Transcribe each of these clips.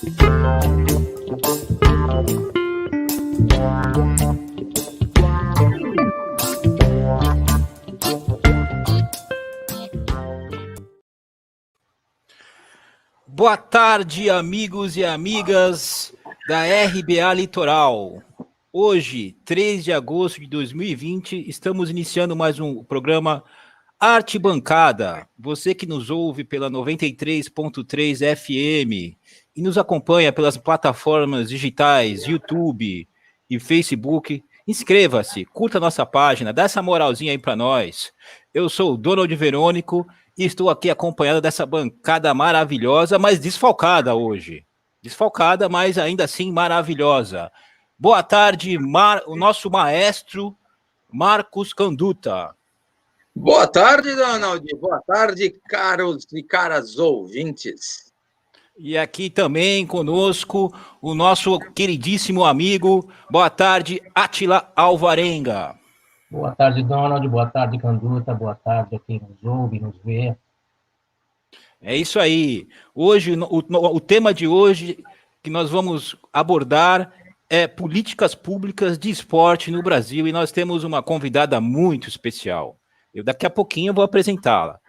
Boa tarde, amigos e amigas da RBA Litoral. Hoje, 3 de agosto de 2020, estamos iniciando mais um programa Arte Bancada. Você que nos ouve pela 93.3 FM e nos acompanha pelas plataformas digitais, YouTube e Facebook, inscreva-se, curta a nossa página, dá essa moralzinha aí para nós. Eu sou o Donald Verônico e estou aqui acompanhado dessa bancada maravilhosa, mas desfalcada hoje. Desfalcada, mas ainda assim maravilhosa. Boa tarde, o nosso maestro Marcos Canduta. Boa tarde, Donald. Boa tarde, caros e caras ouvintes. E aqui também conosco o nosso queridíssimo amigo, boa tarde, Átila Alvarenga. Boa tarde, Donald. Boa tarde, Canduta. Boa tarde a quem nos ouve, nos vê. É isso aí. Hoje, o tema de hoje que nós vamos abordar é políticas públicas de esporte no Brasil e nós temos uma convidada muito especial. Daqui a pouquinho eu vou apresentá-la.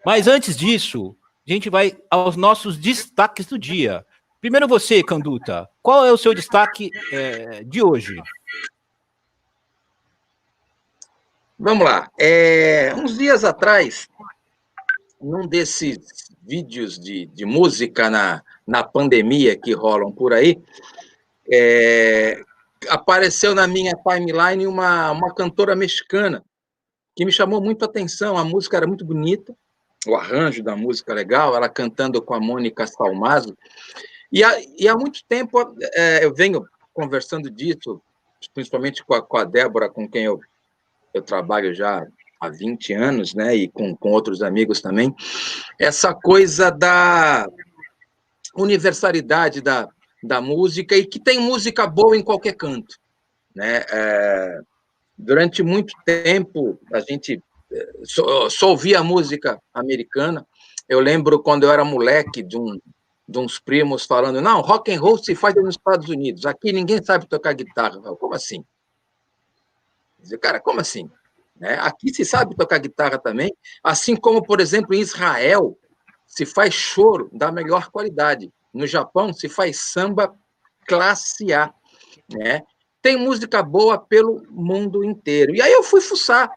Mas antes disso, a gente vai aos nossos destaques do dia. Primeiro você, Canduta, qual é o seu destaque de hoje? Vamos lá. Uns dias atrás, num desses vídeos de música na pandemia que rolam por aí, apareceu na minha timeline uma cantora mexicana que me chamou muito a atenção. A música era muito bonita, o arranjo da música legal, ela cantando com a Mônica Salmazo. E há muito tempo eu venho conversando disso, principalmente com a Débora, com quem eu trabalho já há 20 anos, né, e com outros amigos também, essa coisa da universalidade da música e que tem música boa em qualquer canto, né? Durante muito tempo, a gente só ouvia música americana. Eu lembro quando eu era moleque de uns primos falando, não, rock and roll se faz nos Estados Unidos, aqui ninguém sabe tocar guitarra. Eu, como assim? Eu dizia, cara, como assim? Aqui se sabe tocar guitarra também, assim como, por exemplo, em Israel se faz choro da melhor qualidade. No Japão se faz samba classe A, né? Tem música boa pelo mundo inteiro. E aí eu fui fuçar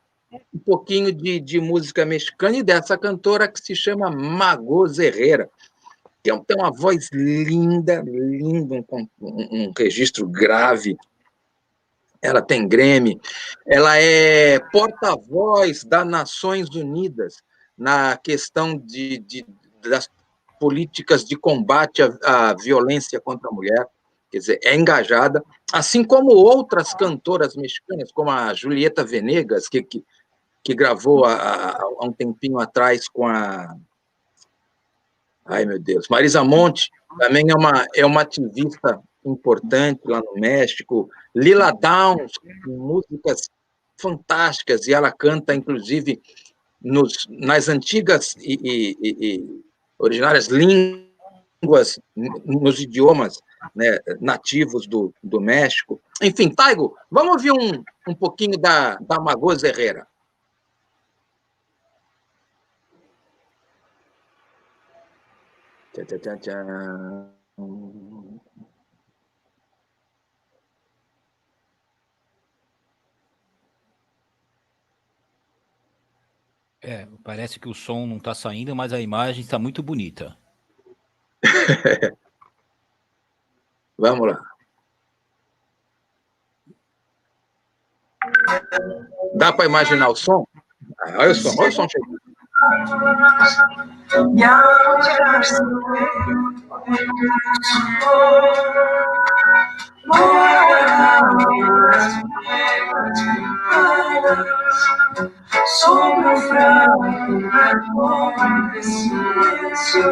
um pouquinho de música mexicana e dessa cantora que se chama Mago Herrera, que tem uma voz linda, um registro grave. Ela tem Grammy, ela é porta-voz das Nações Unidas na questão das políticas de combate à violência contra a mulher, quer dizer, é engajada, assim como outras cantoras mexicanas, como a Julieta Venegas, que gravou há um tempinho atrás com a... Ai, meu Deus, Marisa Monte, também é uma ativista importante lá no México. Lila Downs, músicas fantásticas, e ela canta, inclusive, nas antigas e originárias línguas, nos idiomas, né, nativos do México. Enfim, Taigo, vamos ouvir um pouquinho da Mago Herrera. Tchan, tchan, tchan, tchan. Parece que o som não está saindo, mas a imagem está muito bonita. Vamos lá. Dá para imaginar o som? Olha o som chegando. Sobre o franco de silêncio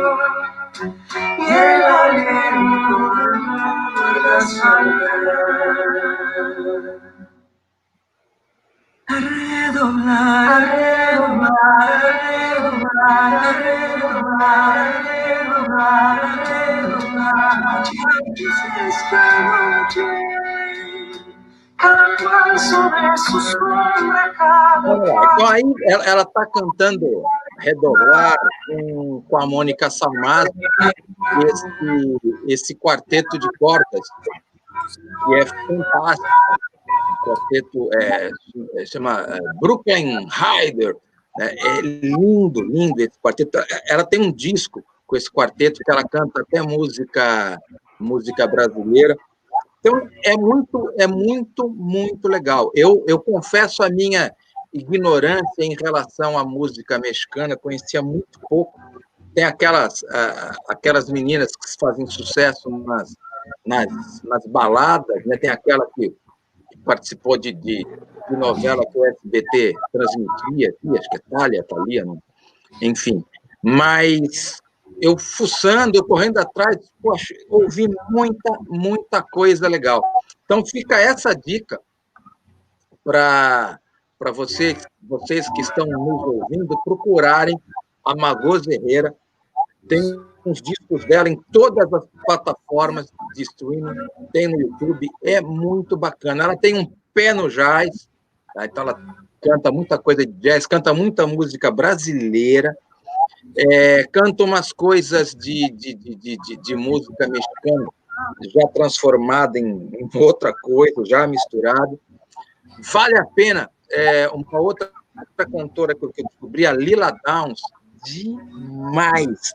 y el aliento de las faldas. A redoblar, a redoblar, a redoblar, a redoblar, a redoblar, a redoblar. Vamos lá. Então, aí ela está cantando Redoblar com a Mônica Salmazo, esse quarteto de cordas, que é fantástico. O quarteto chama Brooklyn Hyder. É lindo, lindo esse quarteto. Ela tem um disco com esse quarteto que ela canta até música brasileira. Então, é muito legal. Eu confesso a minha ignorância em relação à música mexicana, conhecia muito pouco. Tem aquelas meninas que fazem sucesso nas baladas, né? Tem aquela que participou de novela que o SBT transmitia, acho que é Thalia, não? Enfim. Mas eu fuçando, eu correndo atrás, poxa, ouvi muita coisa legal. Então, fica essa dica para vocês que estão nos ouvindo procurarem a Magoz Herrera. Tem uns discos dela em todas as plataformas de streaming, tem no YouTube, é muito bacana. Ela tem um pé no jazz, tá? Então ela canta muita coisa de jazz, canta muita música brasileira, canta umas coisas de música mexicana já transformada em outra coisa, já misturada. Vale a pena. Uma outra cantora que eu descobri, a Lila Downs, demais,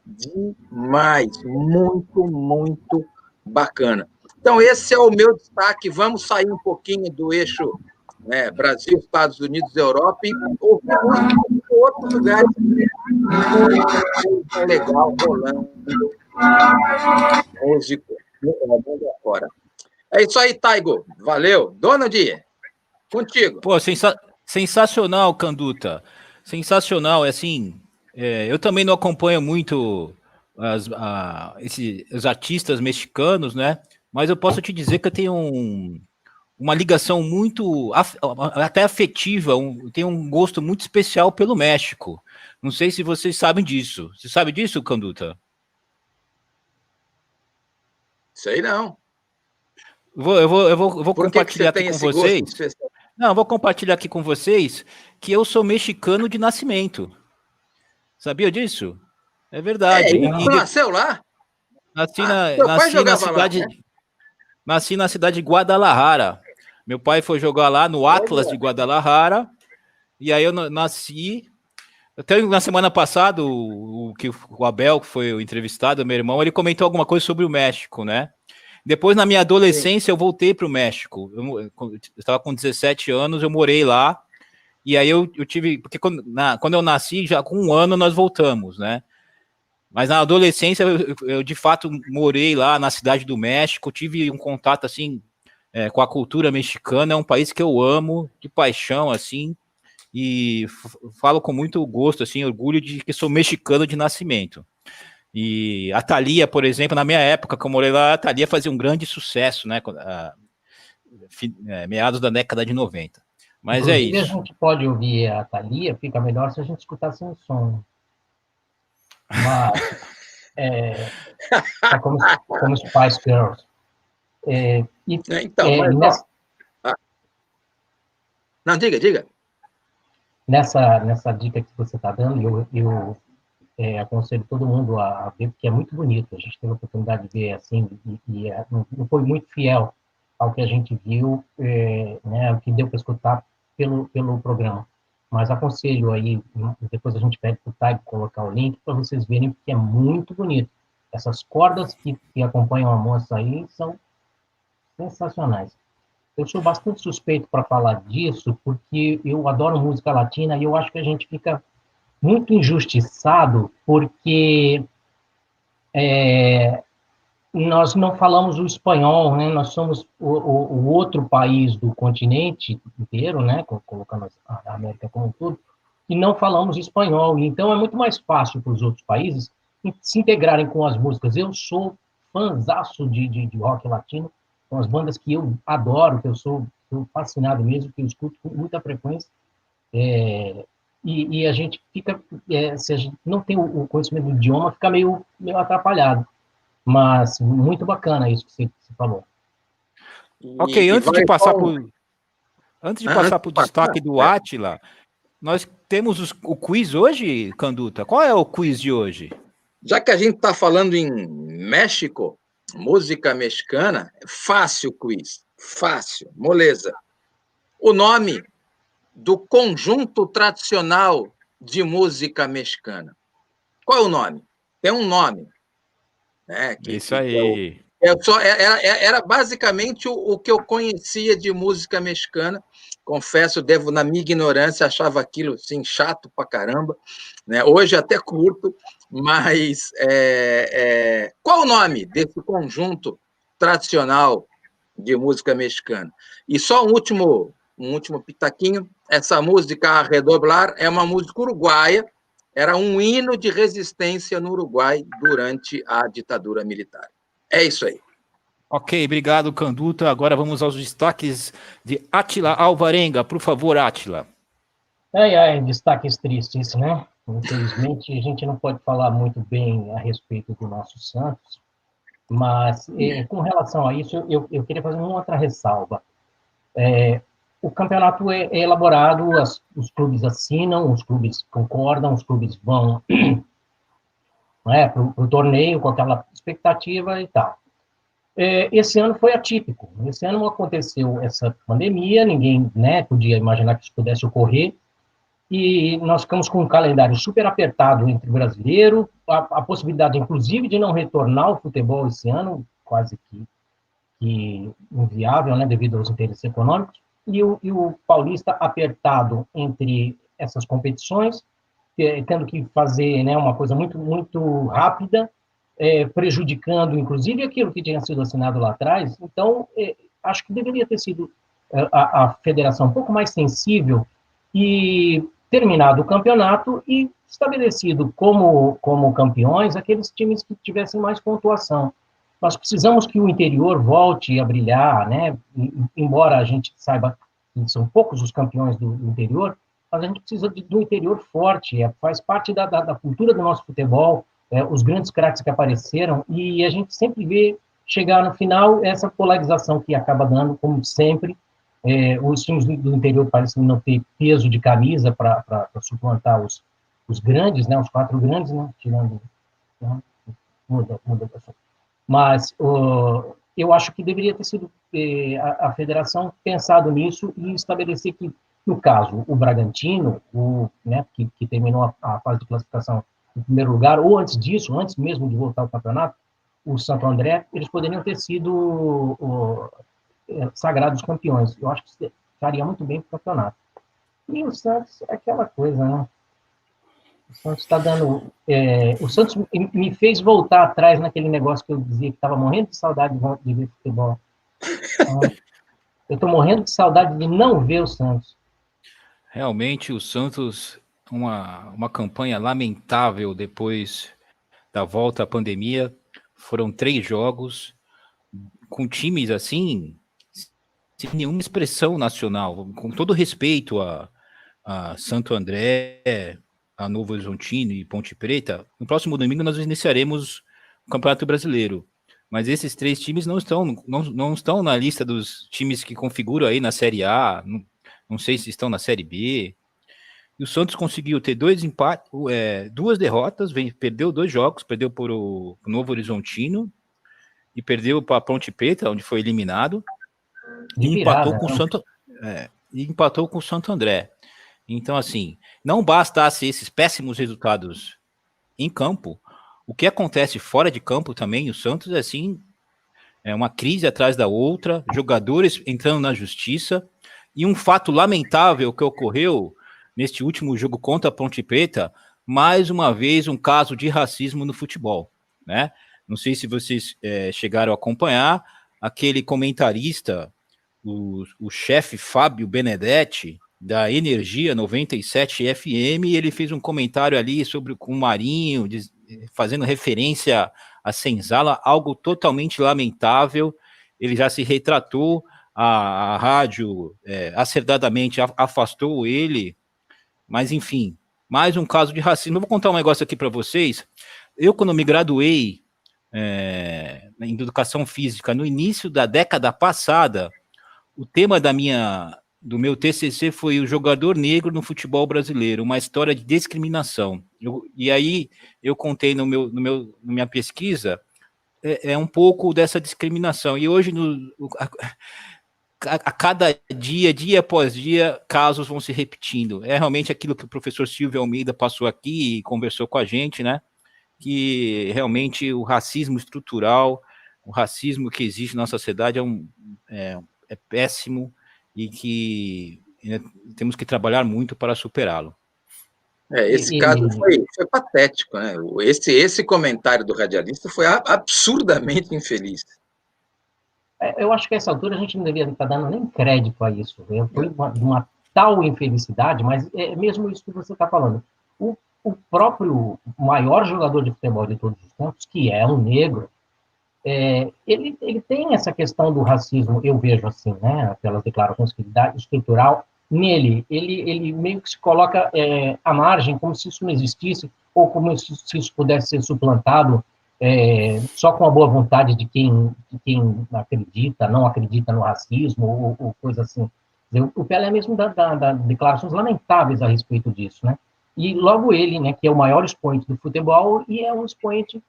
muito bacana. Então, esse é o meu destaque. Vamos sair um pouquinho do eixo, né, Brasil, Estados Unidos, Europa, e ouvir música de outros lugares. Muito legal, rolando música mundo afora. É isso aí, Taigo. Valeu. Donald, contigo. Pô, sensacional, Canduta. Sensacional, assim... eu também não acompanho muito os artistas mexicanos, né? Mas eu posso te dizer que eu tenho uma ligação muito, até afetiva, tenho um gosto muito especial pelo México. Não sei se vocês sabem disso. Você sabe disso, Canduta? Sei não. Eu vou compartilhar aqui com vocês. Não, eu vou compartilhar aqui com vocês que eu sou mexicano de nascimento. Sabia disso? É verdade. Nasceu lá? Nasci na cidade de Guadalajara. Meu pai foi jogar lá no Atlas de Guadalajara. E aí eu nasci. Até na semana passada, o Abel, que foi o entrevistado, meu irmão, ele comentou alguma coisa sobre o México, né? Depois, na minha adolescência, eu voltei para o México. Eu estava com 17 anos, eu morei lá. E aí eu tive... Porque quando eu nasci, já com 1 ano, nós voltamos, né? Mas na adolescência, eu de fato morei lá na cidade do México, tive um contato, assim, com a cultura mexicana. É um país que eu amo, de paixão, assim, e falo com muito gosto, assim, orgulho de que sou mexicano de nascimento. E a Thalia, por exemplo, na minha época que eu morei lá, a Thalia fazia um grande sucesso, né? Meados da década de 90. Mas inclusive, é isso. A gente pode ouvir a Thalia, fica melhor se a gente escutar sem som. Mas é como Spice Girls. Não, diga. Nessa dica que você está dando, eu aconselho todo mundo a ver, porque é muito bonito. A gente teve a oportunidade de ver assim, e não foi muito fiel ao que a gente viu, né, o que deu para escutar pelo programa. Mas aconselho aí, depois a gente pede para o Taigo colocar o link para vocês verem, porque é muito bonito. Essas cordas que acompanham a moça aí são sensacionais. Eu sou bastante suspeito para falar disso, porque eu adoro música latina e eu acho que a gente fica muito injustiçado, porque nós não falamos o espanhol, né? Nós somos o outro país do continente inteiro, né? Colocando a América como um todo, e não falamos espanhol. Então, é muito mais fácil para os outros países se integrarem com as músicas. Eu sou fãzaço de rock latino, com as bandas que eu adoro, que eu sou fascinado mesmo, que eu escuto com muita frequência. E a gente fica, se a gente não tem o conhecimento do idioma, fica meio atrapalhado. Mas muito bacana isso que você falou. Ok, antes de passar para o destaque do Átila, nós temos o quiz hoje, Canduta? Qual é o quiz de hoje? Já que a gente está falando em México, música mexicana, fácil quiz, fácil, moleza. O nome do conjunto tradicional de música mexicana. Qual é o nome? Tem um nome. Né, Isso aí. Era basicamente o que eu conhecia de música mexicana. Confesso, devo, na minha ignorância, achava aquilo assim, chato pra caramba. Né? Hoje até curto, mas qual o nome desse conjunto tradicional de música mexicana? E só um último pitaquinho, essa música A Redoblar é uma música uruguaia, era um hino de resistência no Uruguai durante a ditadura militar. É isso aí. Ok, obrigado, Canduta. Agora vamos aos destaques de Átila Alvarenga. Por favor, Átila. Destaques tristes, né? Infelizmente, a gente não pode falar muito bem a respeito do nosso Santos, mas com relação a isso, eu queria fazer uma outra ressalva. O campeonato é elaborado, os clubes assinam, os clubes concordam, os clubes vão para o torneio com aquela expectativa e tal. Esse ano foi atípico. Esse ano aconteceu essa pandemia, ninguém podia imaginar que isso pudesse ocorrer, e nós ficamos com um calendário super apertado entre o brasileiro, a possibilidade, inclusive, de não retornar ao futebol esse ano, quase que inviável, né, devido aos interesses econômicos, e o paulista apertado entre essas competições, tendo que fazer, né, uma coisa muito, muito rápida, prejudicando, inclusive, aquilo que tinha sido assinado lá atrás. Então, acho que deveria ter sido a federação um pouco mais sensível e terminado o campeonato e estabelecido como campeões aqueles times que tivessem mais pontuação. Nós precisamos que o interior volte a brilhar, né? Embora a gente saiba que são poucos os campeões do interior, mas a gente precisa do interior forte, faz parte da cultura do nosso futebol, os grandes craques que apareceram, e a gente sempre vê chegar no final essa polarização que acaba dando, como sempre. Os times do interior parecem não ter peso de camisa para suplantar os grandes, né? Os 4 grandes, né? Tirando... Né? Muda a pessoa. Mas eu acho que deveria ter sido a federação pensado nisso e estabelecer que, no caso, o Bragantino, né, que terminou a fase de classificação em primeiro lugar, ou antes disso, antes mesmo de voltar ao campeonato, o Santo André, eles poderiam ter sido sagrados campeões. Eu acho que faria muito bem para o campeonato. E o Santos é aquela coisa, né? O Santos está dando... o Santos me fez voltar atrás naquele negócio que eu dizia que estava morrendo de saudade de ver futebol. Eu estou morrendo de saudade de não ver o Santos. Realmente, o Santos, uma campanha lamentável depois da volta à pandemia. Foram 3 jogos com times assim, sem nenhuma expressão nacional. Com todo respeito a Santo André, a Novo Horizontino e Ponte Preta, no próximo domingo nós iniciaremos o Campeonato Brasileiro. Mas esses 3 times não estão na lista dos times que configuram aí na Série A, não sei se estão na Série B. E o Santos conseguiu ter 2 empates, 2 derrotas, perdeu 2 jogos, perdeu para o Novo Horizontino e perdeu para a Ponte Preta, onde foi eliminado, e empatou com o Santo André. Então, assim, não bastasse esses péssimos resultados em campo, o que acontece fora de campo também, o Santos, assim, é uma crise atrás da outra, jogadores entrando na justiça, e um fato lamentável que ocorreu neste último jogo contra a Ponte Preta, mais uma vez um caso de racismo no futebol, né? Não sei se vocês chegaram a acompanhar, aquele comentarista, o chefe Fábio Benedetti, da Energia 97 FM, ele fez um comentário ali com o Marinho, fazendo referência a Senzala, algo totalmente lamentável. Ele já se retratou, a rádio acertadamente afastou ele, mas enfim, mais um caso de racismo. Eu vou contar um negócio aqui para vocês. Eu, quando me graduei em educação física, no início da década passada, o tema do meu TCC foi o jogador negro no futebol brasileiro, uma história de discriminação. E aí eu contei na minha pesquisa um pouco dessa discriminação. E hoje, a cada dia após dia, casos vão se repetindo. É realmente aquilo que o professor Silvio Almeida passou aqui e conversou com a gente, né? Que realmente o racismo estrutural, o racismo que existe na nossa sociedade é péssimo e que temos que trabalhar muito para superá-lo. Esse caso foi patético, né? Esse comentário do radialista foi absurdamente infeliz. Eu acho que a essa altura a gente não deveria estar dando nem crédito a isso. Foi uma tal infelicidade, mas é mesmo isso que você está falando. O próprio maior jogador de futebol de todos os tempos, que é um negro, ele tem essa questão do racismo, eu vejo assim, né, pelas declarações que ele dá, estrutural, nele. Ele meio que se coloca à margem, como se isso não existisse, ou como se isso pudesse ser suplantado só com a boa vontade de quem não acredita no racismo, ou coisa assim. O Pelé mesmo dá declarações lamentáveis a respeito disso, né? E logo ele, né, que é o maior expoente do futebol e é um expoente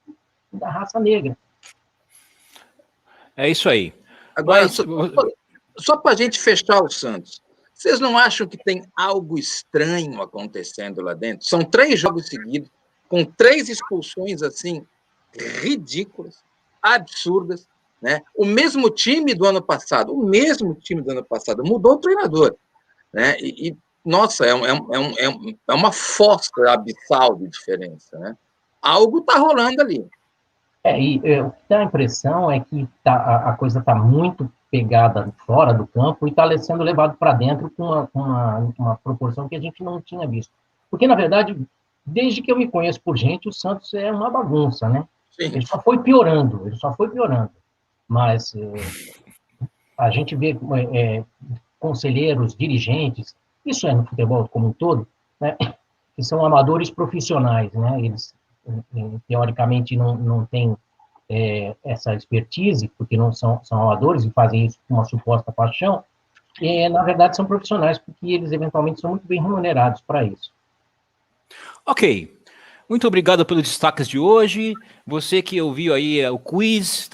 da raça negra. É isso aí. Agora, só para a gente fechar o Santos, vocês não acham que tem algo estranho acontecendo lá dentro? São 3 jogos seguidos, com 3 expulsões assim, ridículas, absurdas, né? O mesmo time do ano passado, mudou o treinador, né? Nossa, é uma fossa abissal de diferença, né? Algo está rolando ali. O que dá a impressão é que a coisa está muito pegada fora do campo e está sendo levado para dentro com uma proporção que a gente não tinha visto. Porque, na verdade, desde que eu me conheço por gente, o Santos é uma bagunça, né? Sim. Ele só foi piorando. Mas a gente vê conselheiros, dirigentes, isso é no futebol como um todo, né, que são amadores profissionais, né? Eles, teoricamente, não têm essa expertise, porque não são amadores e fazem isso com uma suposta paixão, e, na verdade, são profissionais, porque eles, eventualmente, são muito bem remunerados para isso. Ok. Muito obrigado pelos destaques de hoje. Você que ouviu aí o quiz,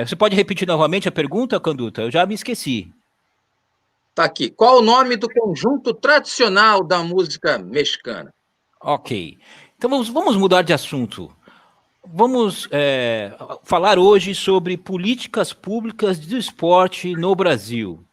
você pode repetir novamente a pergunta, Canduta? Eu já me esqueci. Tá aqui. Qual o nome do conjunto tradicional da música mexicana? Ok. Então vamos mudar de assunto. Vamos falar hoje sobre políticas públicas do esporte no Brasil.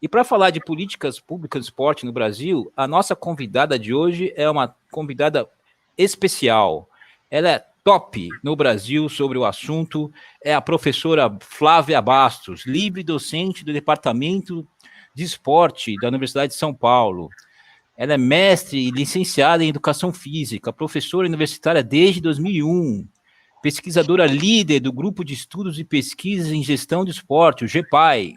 E para falar de políticas públicas do esporte no Brasil, a nossa convidada de hoje é uma convidada especial. Ela é top no Brasil sobre o assunto, é a professora Flávia Bastos, livre docente do Departamento de Esporte da Universidade de São Paulo. Ela é mestre e licenciada em Educação Física, professora universitária desde 2001, pesquisadora líder do Grupo de Estudos e Pesquisas em Gestão do Esporte, o GEPAI,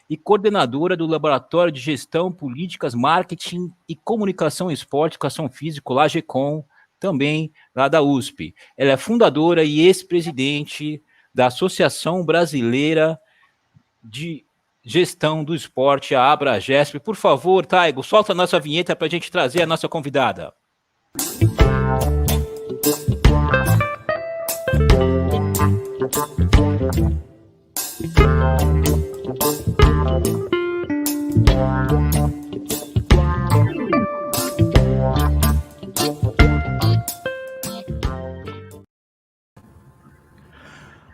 e coordenadora do Laboratório de Gestão, Políticas, Marketing e Comunicação em Esporte e Educação Física, lá GECOM, também lá da USP. Ela é fundadora e ex-presidente da Associação Brasileira de Gestão do Esporte, a Abragesp. Por favor, Taigo, solta a nossa vinheta para a gente trazer a nossa convidada.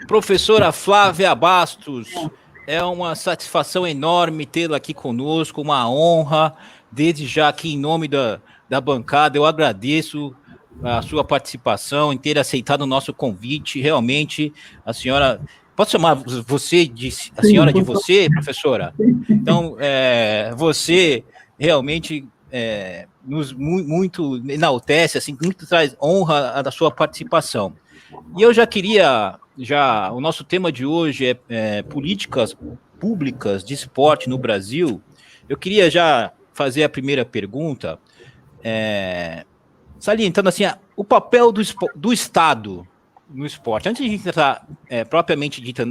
Professora Flávia Bastos, é uma satisfação enorme tê-la aqui conosco, uma honra. Desde já aqui, em nome da bancada, eu agradeço a sua participação, em ter aceitado o nosso convite. Realmente, a senhora... Posso chamar você a senhora de você, professora? Então, você realmente nos muito enaltece, assim, muito traz honra da sua participação. E eu já queria... o nosso tema de hoje é políticas públicas de esporte no Brasil. Eu queria já fazer a primeira pergunta, salientando assim, o papel do Estado no esporte. Antes de a gente entrar propriamente dita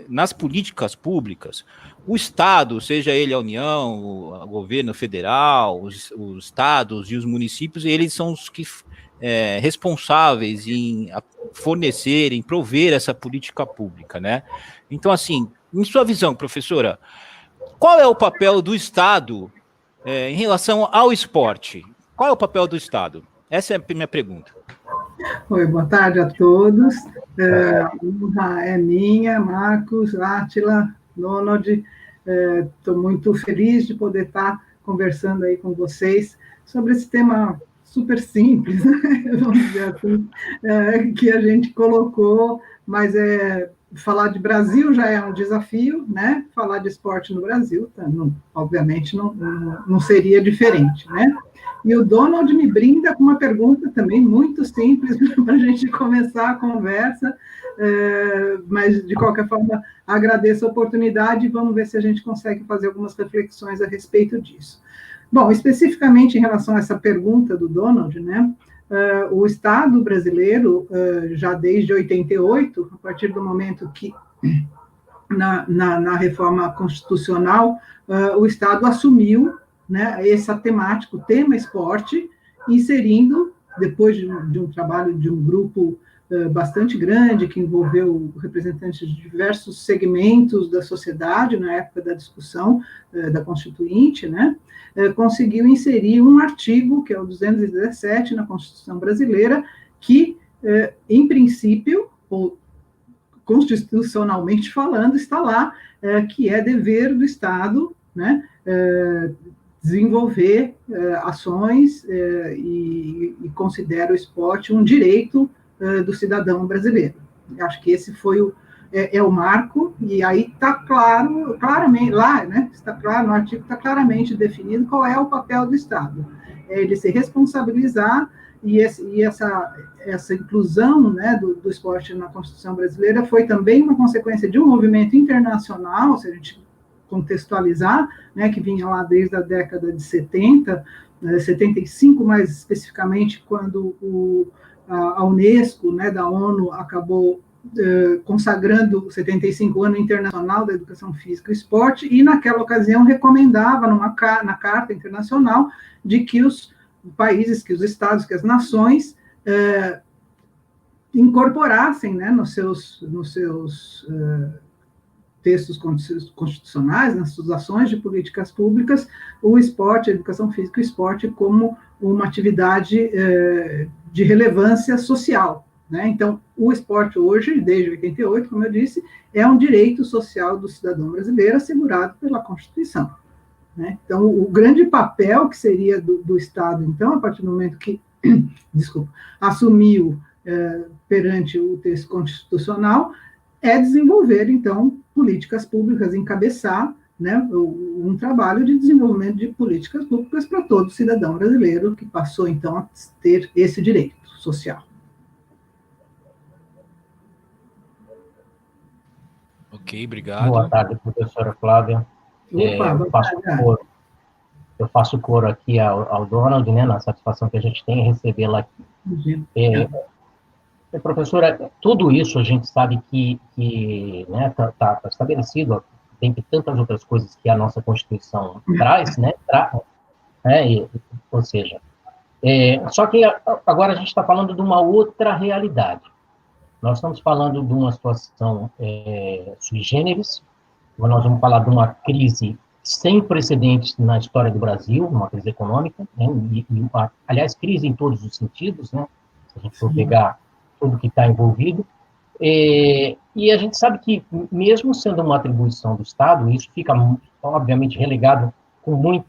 nas políticas públicas, o Estado, seja ele a União, o governo federal, os estados e os municípios, eles são os que responsáveis em fornecer, em prover essa política pública, né? Então, assim, em sua visão, professora, qual é o papel do Estado em relação ao esporte? Qual é o papel do Estado? Essa é a minha pergunta. Oi, boa tarde a todos. A honra é minha, Marcos, Átila, Donald. Estou muito feliz de poder estar conversando aí com vocês sobre esse tema super simples, né? Vamos dizer assim, que a gente colocou, mas falar de Brasil já é um desafio, né? Falar de esporte no Brasil, obviamente, não seria diferente, né? E o Donald me brinda com uma pergunta também muito simples para a gente começar a conversa, mas, de qualquer forma, agradeço a oportunidade e vamos ver se a gente consegue fazer algumas reflexões a respeito disso. Bom, especificamente em relação a essa pergunta do Donald, né? O Estado brasileiro, já desde 88, a partir do momento que, na reforma constitucional, o Estado assumiu, né, essa temática, o tema esporte, inserindo, depois de um trabalho de um grupo bastante grande, que envolveu representantes de diversos segmentos da sociedade, na época da discussão da Constituinte, né, conseguiu inserir um artigo, que é o 217, na Constituição brasileira, que, em princípio, ou constitucionalmente falando, está lá, que é dever do Estado, né, desenvolver ações e considera o esporte um direito do cidadão brasileiro. Acho que esse foi o marco, e aí está claramente, lá, né, está claro, no artigo está claramente definido qual é o papel do Estado. Ele se responsabilizar, e essa inclusão, né, do esporte na Constituição brasileira foi também uma consequência de um movimento internacional, se a gente contextualizar, né, que vinha lá desde a década de 70, 75 mais especificamente, quando a Unesco, né, da ONU, acabou consagrando o 75 Ano Internacional da Educação Física e Esporte, e naquela ocasião recomendava na Carta Internacional de que os países, que os estados, que as nações incorporassem, né, nos seus textos constitucionais, nas suas ações de políticas públicas, o esporte, a educação física e o esporte como uma atividade de relevância social, né? Então, o esporte hoje, desde 88, como eu disse, é um direito social do cidadão brasileiro assegurado pela Constituição, né? Então, o grande papel que seria do Estado, então, a partir do momento que, assumiu perante o texto constitucional, é desenvolver, então, políticas públicas, encabeçar, né, um trabalho de desenvolvimento de políticas públicas para todo cidadão brasileiro que passou, então, a ter esse direito social. Ok, obrigado. Boa tarde, professora Flávia. Eu faço coro aqui ao Donald, né, na satisfação que a gente tem em recebê-la aqui. Professora, tudo isso a gente sabe que né, tá estabelecido, tem tantas outras coisas que a nossa Constituição traz, né, ou seja, só que agora a gente está falando de uma outra realidade. Nós estamos falando de uma situação sui generis, nós vamos falar de uma crise sem precedentes na história do Brasil, uma crise econômica, né, aliás, crise em todos os sentidos, né, se a gente for pegar tudo que está envolvido, e a gente sabe que, mesmo sendo uma atribuição do Estado, isso fica, obviamente, relegado com muito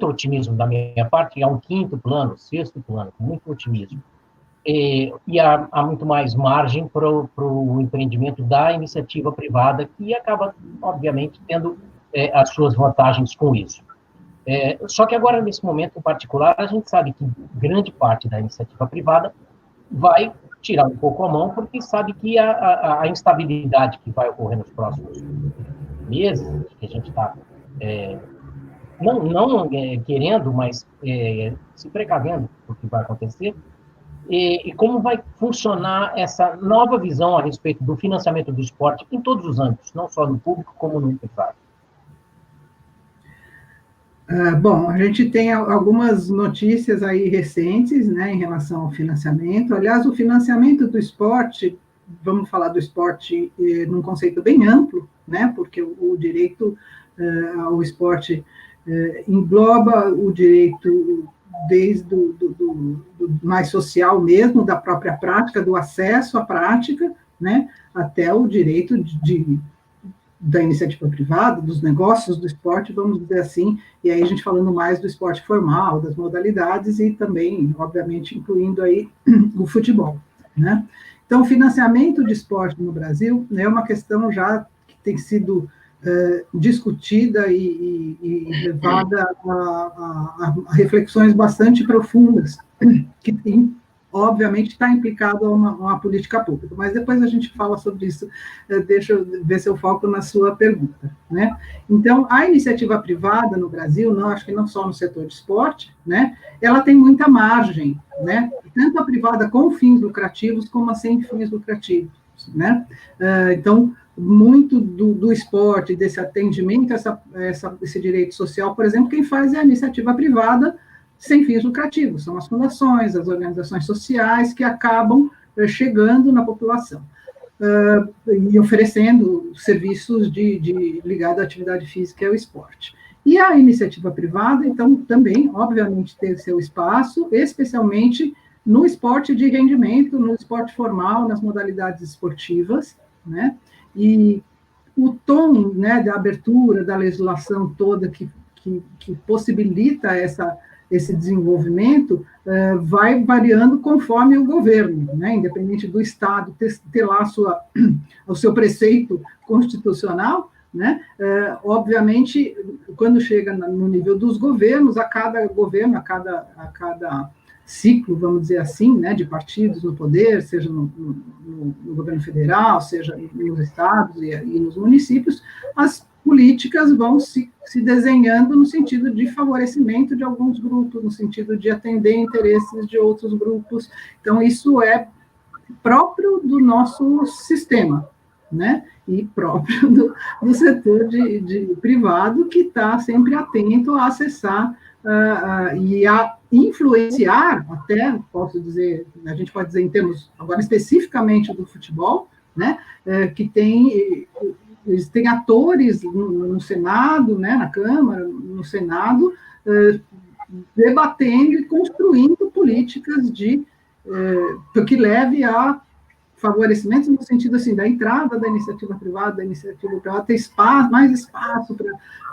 otimismo da minha parte, a um quinto plano, sexto plano, com muito otimismo. E há muito mais margem para o empreendimento da iniciativa privada, que acaba, obviamente, tendo as suas vantagens com isso. Só que agora, nesse momento em particular, a gente sabe que grande parte da iniciativa privada vai tirar um pouco a mão, porque sabe que a instabilidade que vai ocorrer nos próximos meses, que a gente está não querendo, mas se precavendo do que vai acontecer, e como vai funcionar essa nova visão a respeito do financiamento do esporte em todos os âmbitos, não só no público como no privado? Bom, a gente tem algumas notícias aí recentes, né, em relação ao financiamento. Aliás, o financiamento do esporte, vamos falar do esporte num conceito bem amplo, né, porque o direito ao esporte engloba o direito desde do mais social mesmo, da própria prática, do acesso à prática, né, até o direito da iniciativa privada, dos negócios do esporte, vamos dizer assim, e aí a gente falando mais do esporte formal, das modalidades e também, obviamente, incluindo aí o futebol, né? Então, o financiamento de esporte no Brasil é uma questão já que tem sido discutida e levada a reflexões bastante profundas, que tem, obviamente, está implicado a uma política pública, mas depois a gente fala sobre isso, deixa eu ver se eu foco na sua pergunta, né? Então, a iniciativa privada no Brasil, não, acho que não só no setor de esporte, né, ela tem muita margem, né, tanto a privada com fins lucrativos, como a sem fins lucrativos, né? Então, muito do esporte, desse atendimento, esse direito social, por exemplo, quem faz é a iniciativa privada, sem fins lucrativos, são as fundações, as organizações sociais que acabam chegando na população e oferecendo serviços ligados à atividade física e ao esporte. E a iniciativa privada, então, também, obviamente, tem seu espaço, especialmente no esporte de rendimento, no esporte formal, nas modalidades esportivas, né? E o tom, né, da abertura da legislação toda que possibilita esse desenvolvimento vai variando conforme o governo, né? Independente do Estado ter lá o seu preceito constitucional, né? Obviamente, quando chega no nível dos governos, a cada governo, a cada ciclo, vamos dizer assim, né, de partidos no poder, seja no governo federal, seja nos estados e nos municípios, as políticas vão se desenhando no sentido de favorecimento de alguns grupos, no sentido de atender interesses de outros grupos. Então, isso é próprio do nosso sistema, né? E próprio do setor de privado, que está sempre atento a acessar e a influenciar, até, posso dizer, a gente pode dizer em termos, agora especificamente do futebol, né? Que eles têm atores no Senado, né, na Câmara, no Senado, debatendo e construindo políticas que leve a favorecimentos no sentido assim da entrada da iniciativa privada, ter mais espaço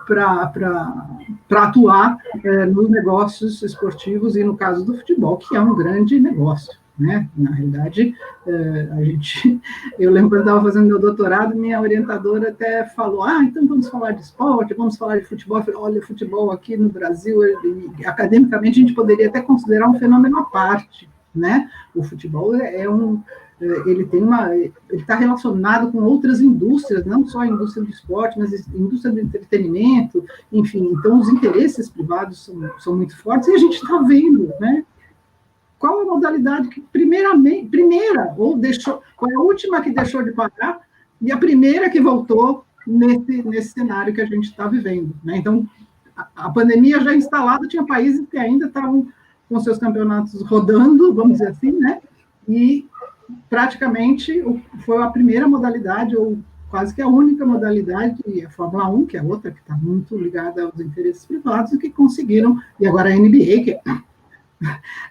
para atuar nos negócios esportivos e no caso do futebol, que é um grande negócio, né? Na realidade, eu lembro quando eu estava fazendo meu doutorado, minha orientadora até falou, então vamos falar de esporte, vamos falar de futebol. Eu falei, olha, futebol aqui no Brasil, academicamente, a gente poderia até considerar um fenômeno à parte, né? O futebol ele está relacionado com outras indústrias, não só a indústria do esporte, mas a indústria do entretenimento, enfim, então os interesses privados são muito fortes, e a gente está vendo, né? Qual a modalidade que qual é a última que deixou de pagar e a primeira que voltou nesse cenário que a gente está vivendo, né? Então, a pandemia já instalada, tinha países que ainda estavam com seus campeonatos rodando, vamos dizer assim, né? E praticamente foi a primeira modalidade, ou quase que a única modalidade, a Fórmula 1, que é outra que está muito ligada aos interesses privados, e que conseguiram, e agora a NBA,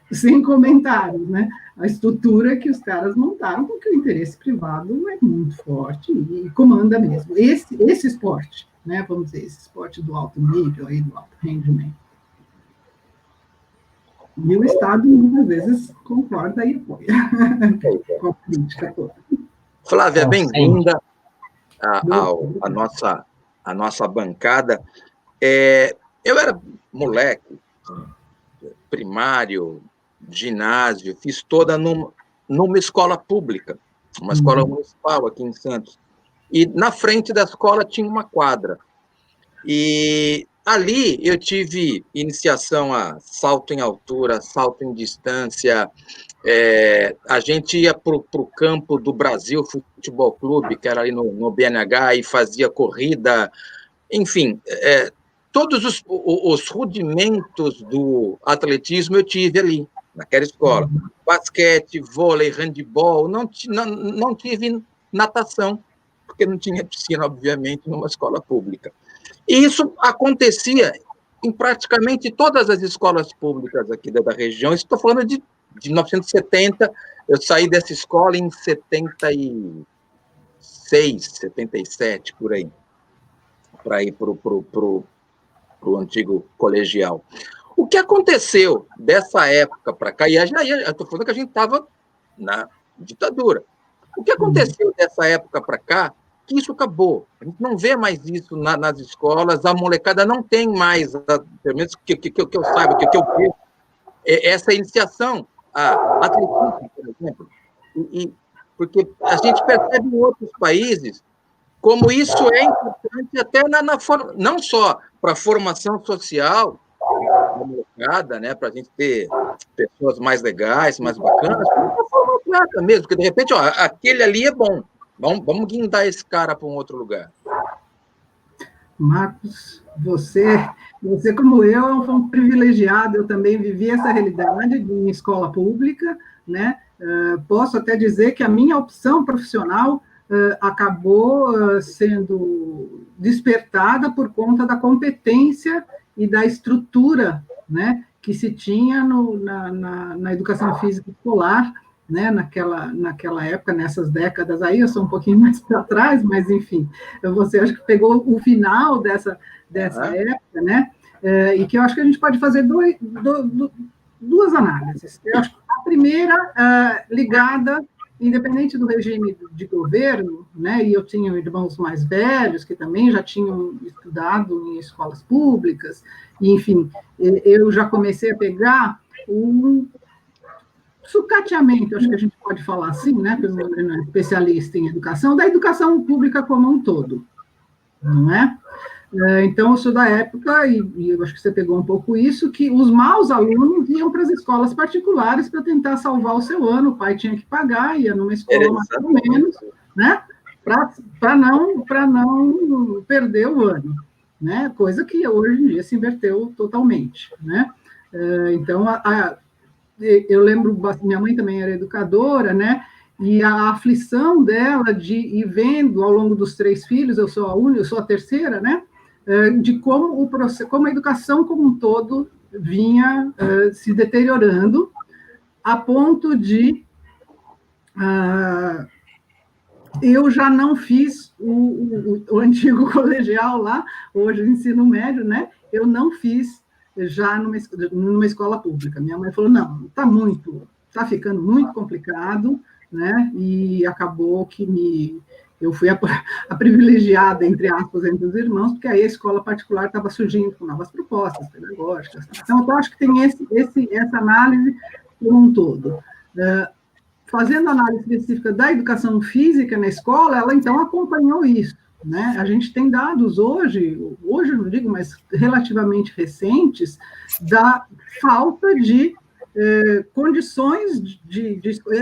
que sem comentários, né? A estrutura que os caras montaram, porque o interesse privado é muito forte e comanda mesmo. Esse esporte, né? Vamos dizer, esse esporte do alto nível, aí, do alto rendimento. E o Estado, muitas vezes, concorda e apoia com a política toda. Flávia, bem-vinda à nossa bancada. Eu era moleque, primário, ginásio, fiz toda numa escola pública, uma escola municipal aqui em Santos. E na frente da escola tinha uma quadra. E ali eu tive iniciação a salto em altura, salto em distância. A gente ia para o campo do Brasil Futebol Clube, que era ali no BNH, e fazia corrida. Enfim, todos os rudimentos do atletismo eu tive ali, naquela escola. Basquete, vôlei, handebol, não tive natação, porque não tinha piscina, obviamente, numa escola pública. E isso acontecia em praticamente todas as escolas públicas aqui da região. Estou falando de 1970, eu saí dessa escola em 76, 77, por aí, para ir para o antigo colegial. O que aconteceu dessa época para cá, e eu estou falando que a gente estava na ditadura, o que aconteceu dessa época para cá, que isso acabou. A gente não vê mais isso nas escolas, a molecada não tem mais, pelo menos que eu saiba, que eu vejo, essa iniciação a atletismo, por exemplo, porque a gente percebe em outros países como isso é importante até não só para a formação social da molecada, né, para a gente ter pessoas mais legais, mais bacanas, mas para forma atleta mesmo, porque de repente, aquele ali é bom. Vamos guindar esse cara para um outro lugar. Marcos, você como eu, foi um privilegiado. Eu também vivi essa realidade em escola pública, né? Posso até dizer que a minha opção profissional acabou sendo despertada por conta da competência e da estrutura, né, que se tinha na educação física escolar, né, naquela época, nessas décadas aí. Eu sou um pouquinho mais para trás, mas, enfim, você acho que pegou o final dessa época, né, e que eu acho que a gente pode fazer duas análises. Eu acho que a primeira, ligada, independente do regime de governo, né, e eu tinha irmãos mais velhos que também já tinham estudado em escolas públicas, e, enfim, eu já comecei a pegar um sucateamento, acho que a gente pode falar assim, né, pelo menos especialista em educação, da educação pública como um todo, não é? Então, eu sou da época, e eu acho que você pegou um pouco isso, que os maus alunos iam para as escolas particulares para tentar salvar o seu ano, o pai tinha que pagar, ia numa escola mais ou menos, né, para não perder o ano, né, coisa que hoje em dia se inverteu totalmente, né. Então, eu lembro, minha mãe também era educadora, né, e a aflição dela de ir vendo ao longo dos 3 filhos, eu sou a terceira, né, de como a educação como um todo vinha se deteriorando, a ponto de eu já não fiz o antigo colegial lá, hoje o ensino médio, né, eu não fiz já numa escola pública. Minha mãe falou, não, está ficando muito complicado, né, e acabou que eu fui a privilegiada, entre aspas, entre os irmãos, porque aí a escola particular estava surgindo com novas propostas pedagógicas. Então, eu acho que tem essa análise como um todo. Fazendo análise específica da educação física na escola, ela, então, acompanhou isso, né? A gente tem dados hoje eu não digo, mas relativamente recentes, da falta de condições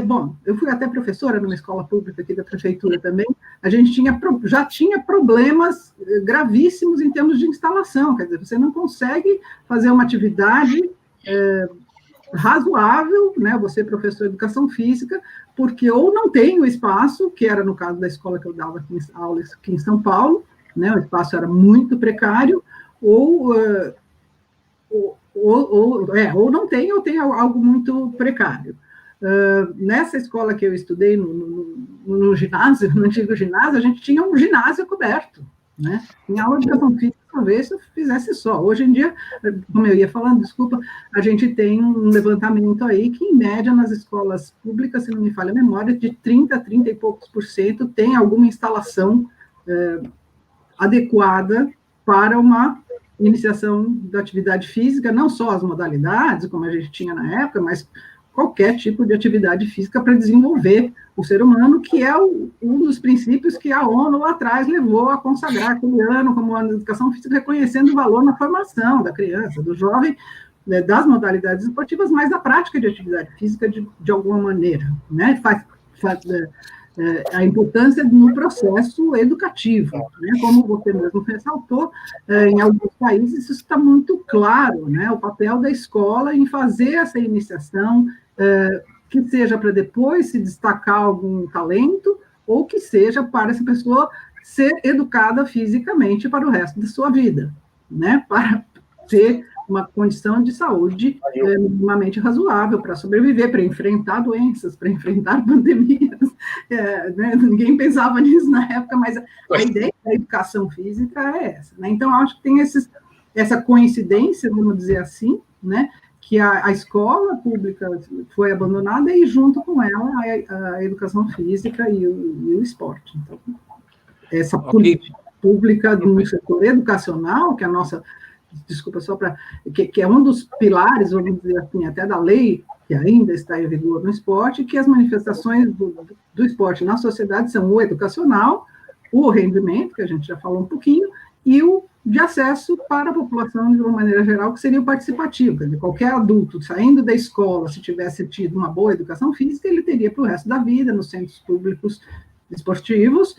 bom, eu fui até professora numa escola pública aqui da prefeitura também, a gente já tinha problemas gravíssimos em termos de instalação, quer dizer, você não consegue fazer uma atividade razoável, né, você professor de educação física, porque ou não tem o espaço, que era no caso da escola que eu dava aulas aqui em São Paulo, né, o espaço era muito precário, ou não tem, ou tem algo muito precário. Nessa escola que eu estudei, no ginásio, no antigo ginásio, a gente tinha um ginásio coberto, né? Em aula de educação física, talvez eu fizesse só. Hoje em dia, como eu ia falando, desculpa, a gente tem um levantamento aí que, em média, nas escolas públicas, se não me falha a memória, de 30 e poucos % tem alguma instalação adequada para uma iniciação da atividade física, não só as modalidades, como a gente tinha na época, mas qualquer tipo de atividade física para desenvolver o ser humano, que é um dos princípios que a ONU lá atrás levou a consagrar aquele ano como ano de educação física, reconhecendo o valor na formação da criança, do jovem, né, das modalidades esportivas, mas da prática de atividade física de alguma maneira, né? A importância no processo educativo, né? Como você mesmo ressaltou, em alguns países isso está muito claro, né? O papel da escola em fazer essa iniciação, que seja para depois se destacar algum talento, ou que seja para essa pessoa ser educada fisicamente para o resto da sua vida, né? Para ter uma condição de saúde minimamente razoável para sobreviver, para enfrentar doenças, para enfrentar pandemias. Né? Ninguém pensava nisso na época, mas a ideia da educação física é essa. Né? Então, acho que tem essa coincidência, vamos dizer assim, né? Que a escola pública foi abandonada e, junto com ela, a educação física e o esporte. Então, essa política pública no setor educacional, que a nossa... Desculpa, só para... Que é um dos pilares, vamos dizer assim, até da lei, que ainda está em vigor no esporte, que as manifestações do esporte na sociedade são o educacional, o rendimento, que a gente já falou um pouquinho, e o de acesso para a população, de uma maneira geral, que seria o participativo. Quer dizer, qualquer adulto saindo da escola, se tivesse tido uma boa educação física, ele teria para o resto da vida, nos centros públicos esportivos,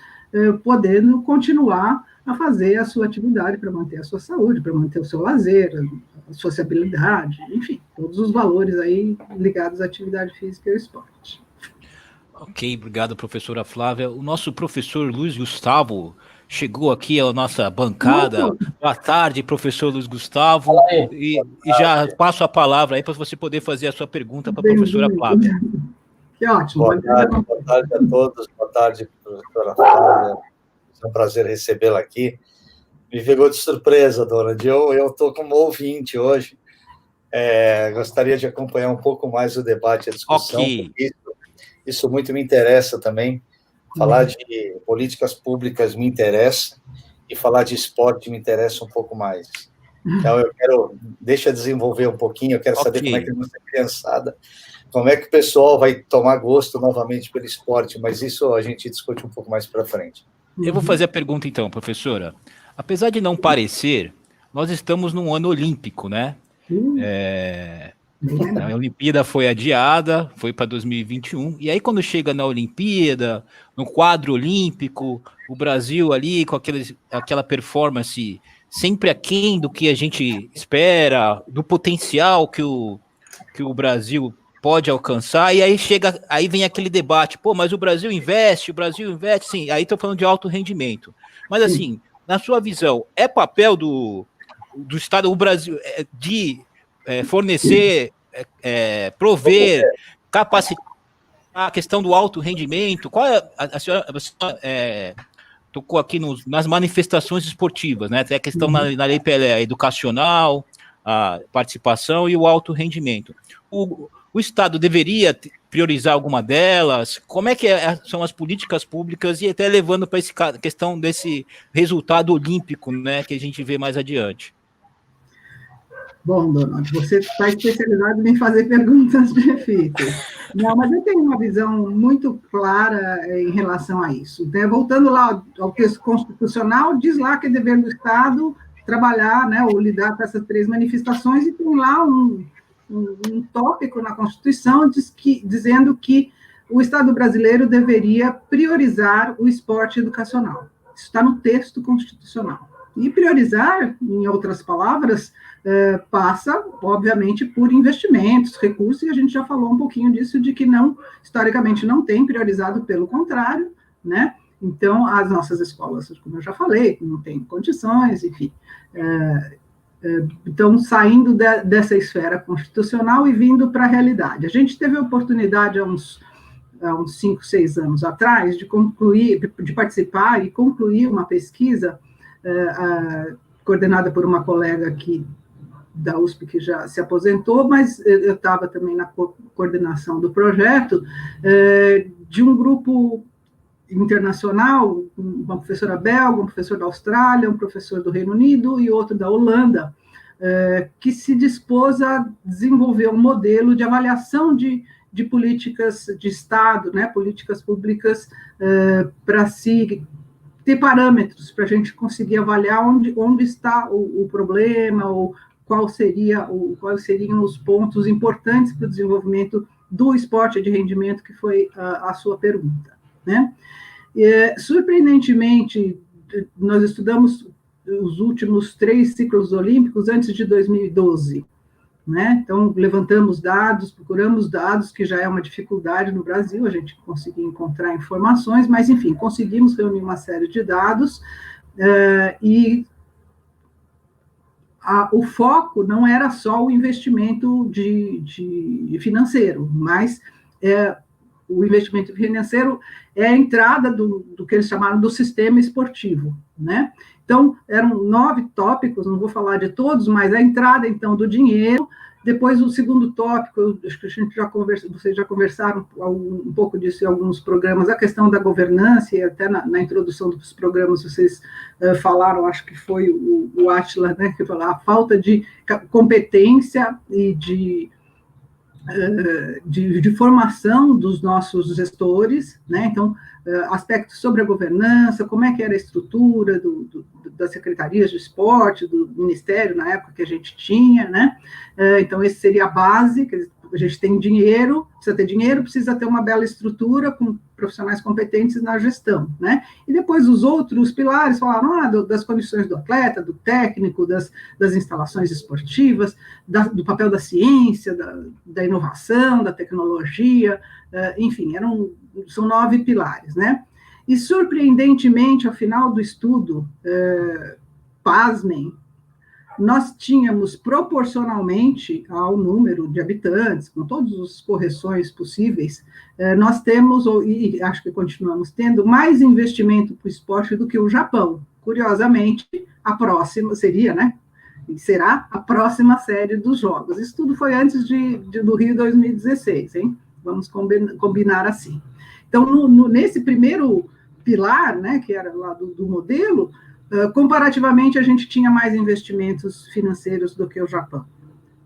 podendo continuar a fazer a sua atividade para manter a sua saúde, para manter o seu lazer, a sociabilidade, enfim, todos os valores aí ligados à atividade física e ao esporte. Ok, obrigado, professora Flávia. O nosso professor Luiz Gustavo chegou aqui à nossa bancada. Boa tarde, professor Luiz Gustavo. E já passo a palavra aí para você poder fazer a sua pergunta para a professora Flávia. Que ótimo. Boa tarde a todos. Boa tarde, professora Flávia. É um prazer recebê-la aqui. Me pegou de surpresa, dona. Eu estou como ouvinte hoje. Gostaria de acompanhar um pouco mais o debate e a discussão. Okay. Isso muito me interessa também. Falar de políticas públicas me interessa e falar de esporte me interessa um pouco mais. Então, deixa eu desenvolver um pouquinho, eu quero saber como é que você é criançada, como é que o pessoal vai tomar gosto novamente pelo esporte, mas isso a gente discute um pouco mais para frente. Eu vou fazer a pergunta então, professora. Apesar de não parecer, nós estamos num ano olímpico, né? A Olimpíada foi adiada, foi para 2021, e aí quando chega na Olimpíada, no quadro olímpico, o Brasil ali com aquela performance sempre aquém do que a gente espera, do potencial que o Brasil pode alcançar, e aí vem aquele debate, mas o Brasil investe, sim, aí estou falando de alto rendimento. Mas assim, na sua visão, é papel do Estado, o Brasil, de fornecer, prover, capacitar a questão do alto rendimento? Qual é a senhora tocou aqui nas manifestações esportivas, né? Tem a questão na Lei Pelé, educacional, a participação e o alto rendimento. O Estado deveria priorizar alguma delas? Como é que são as políticas públicas e até levando para essa questão desse resultado olímpico, né, que a gente vê mais adiante? Bom, Donald, você está especializado em fazer perguntas difíceis. Não, mas eu tenho uma visão muito clara em relação a isso. Voltando lá ao texto constitucional, diz lá que é dever do Estado trabalhar, né, ou lidar com essas 3 manifestações, e tem lá um tópico na Constituição dizendo que o Estado brasileiro deveria priorizar o esporte educacional. Isso está no texto constitucional. E priorizar, em outras palavras, passa, obviamente, por investimentos, recursos, e a gente já falou um pouquinho disso, de que historicamente não tem priorizado, pelo contrário, né? Então, as nossas escolas, como eu já falei, não têm condições, enfim. Então, saindo dessa esfera constitucional e vindo para a realidade. A gente teve a oportunidade, há uns 5, 6 anos atrás, de participar e concluir uma pesquisa coordenada por uma colega aqui da USP, que já se aposentou, mas eu estava também na coordenação do projeto, de um grupo internacional, uma professora belga, um professor da Austrália, um professor do Reino Unido e outro da Holanda, que se dispôs a desenvolver um modelo de avaliação de políticas de Estado, né, políticas públicas, para se ter parâmetros, para a gente conseguir avaliar onde está o problema, ou quais seriam os pontos importantes para o desenvolvimento do esporte de rendimento, que foi a sua pergunta, né? Surpreendentemente, nós estudamos os últimos 3 ciclos olímpicos antes de 2012, né? Então, levantamos dados, procuramos dados, que já é uma dificuldade no Brasil, a gente conseguir encontrar informações, mas, enfim, conseguimos reunir uma série de dados, e o foco não era só o investimento financeiro, mas o investimento financeiro é a entrada do que eles chamaram do sistema esportivo, né? Então, eram 9 tópicos, não vou falar de todos, mas a entrada, então, do dinheiro. Depois, o segundo tópico, acho que vocês já conversaram um pouco disso em alguns programas, a questão da governança, e até na introdução dos programas vocês falaram, acho que foi o Átila, né, que falou a falta de competência e de formação dos nossos gestores, né? Então, aspectos sobre a governança, como é que era a estrutura das secretarias de esporte, do ministério, na época que a gente tinha, né? Então, esse seria a base, que a gente tem dinheiro, precisa ter dinheiro, precisa ter uma bela estrutura com profissionais competentes na gestão, né? E depois os outros pilares falaram das condições do atleta, do técnico, das instalações esportivas, do papel da ciência, da inovação, da tecnologia, enfim, são 9 pilares, né? E, surpreendentemente, ao final do estudo, pasmem, nós tínhamos, proporcionalmente ao número de habitantes, com todas as correções possíveis, nós temos, e acho que continuamos tendo, mais investimento para o esporte do que o Japão. Curiosamente, a próxima seria, né? Será a próxima série dos Jogos. Isso tudo foi antes do Rio 2016, hein? Vamos combinar assim. Então, nesse primeiro pilar, né, que era lá do modelo, comparativamente, a gente tinha mais investimentos financeiros do que o Japão,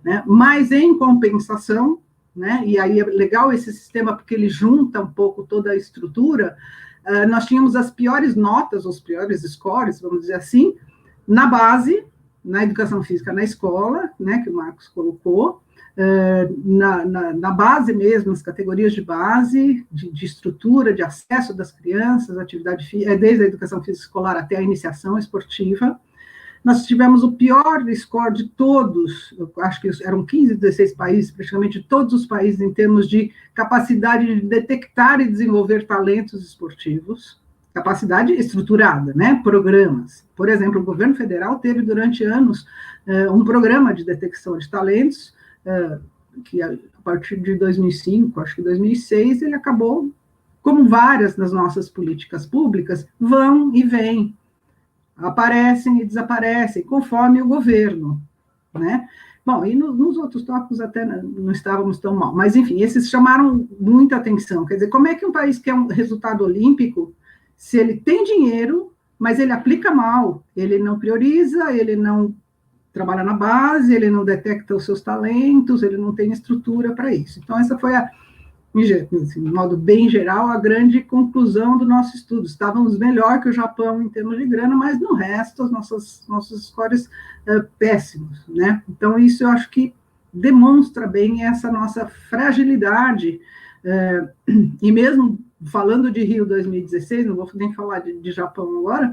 né? Mas, em compensação, né, e aí é legal esse sistema, porque ele junta um pouco toda a estrutura, nós tínhamos as piores notas, os piores scores, vamos dizer assim, na base, na educação física na escola, né, que o Marcos colocou, na base mesmo, nas categorias de base, de estrutura, de acesso das crianças, atividade física, desde a educação física escolar até a iniciação esportiva. Nós tivemos o pior score de todos, eu acho que eram 15, 16 países, praticamente todos os países, em termos de capacidade de detectar e desenvolver talentos esportivos, capacidade estruturada, né? Programas. Por exemplo, o governo federal teve durante anos um programa de detecção de talentos, que a partir de 2005, acho que 2006, ele acabou, como várias das nossas políticas públicas, vão e vêm, aparecem e desaparecem, conforme o governo, né? Bom, e nos outros tópicos até não estávamos tão mal, mas, enfim, esses chamaram muita atenção. Quer dizer, como é que um país quer um resultado olímpico se ele tem dinheiro, mas ele aplica mal, ele não prioriza, ele não trabalha na base, ele não detecta os seus talentos, ele não tem estrutura para isso. Então, essa foi, de modo bem geral, a grande conclusão do nosso estudo. Estávamos melhor que o Japão em termos de grana, mas no resto, nossos scores péssimos, né? Então, isso eu acho que demonstra bem essa nossa fragilidade, e mesmo falando de Rio 2016, não vou nem falar de Japão agora,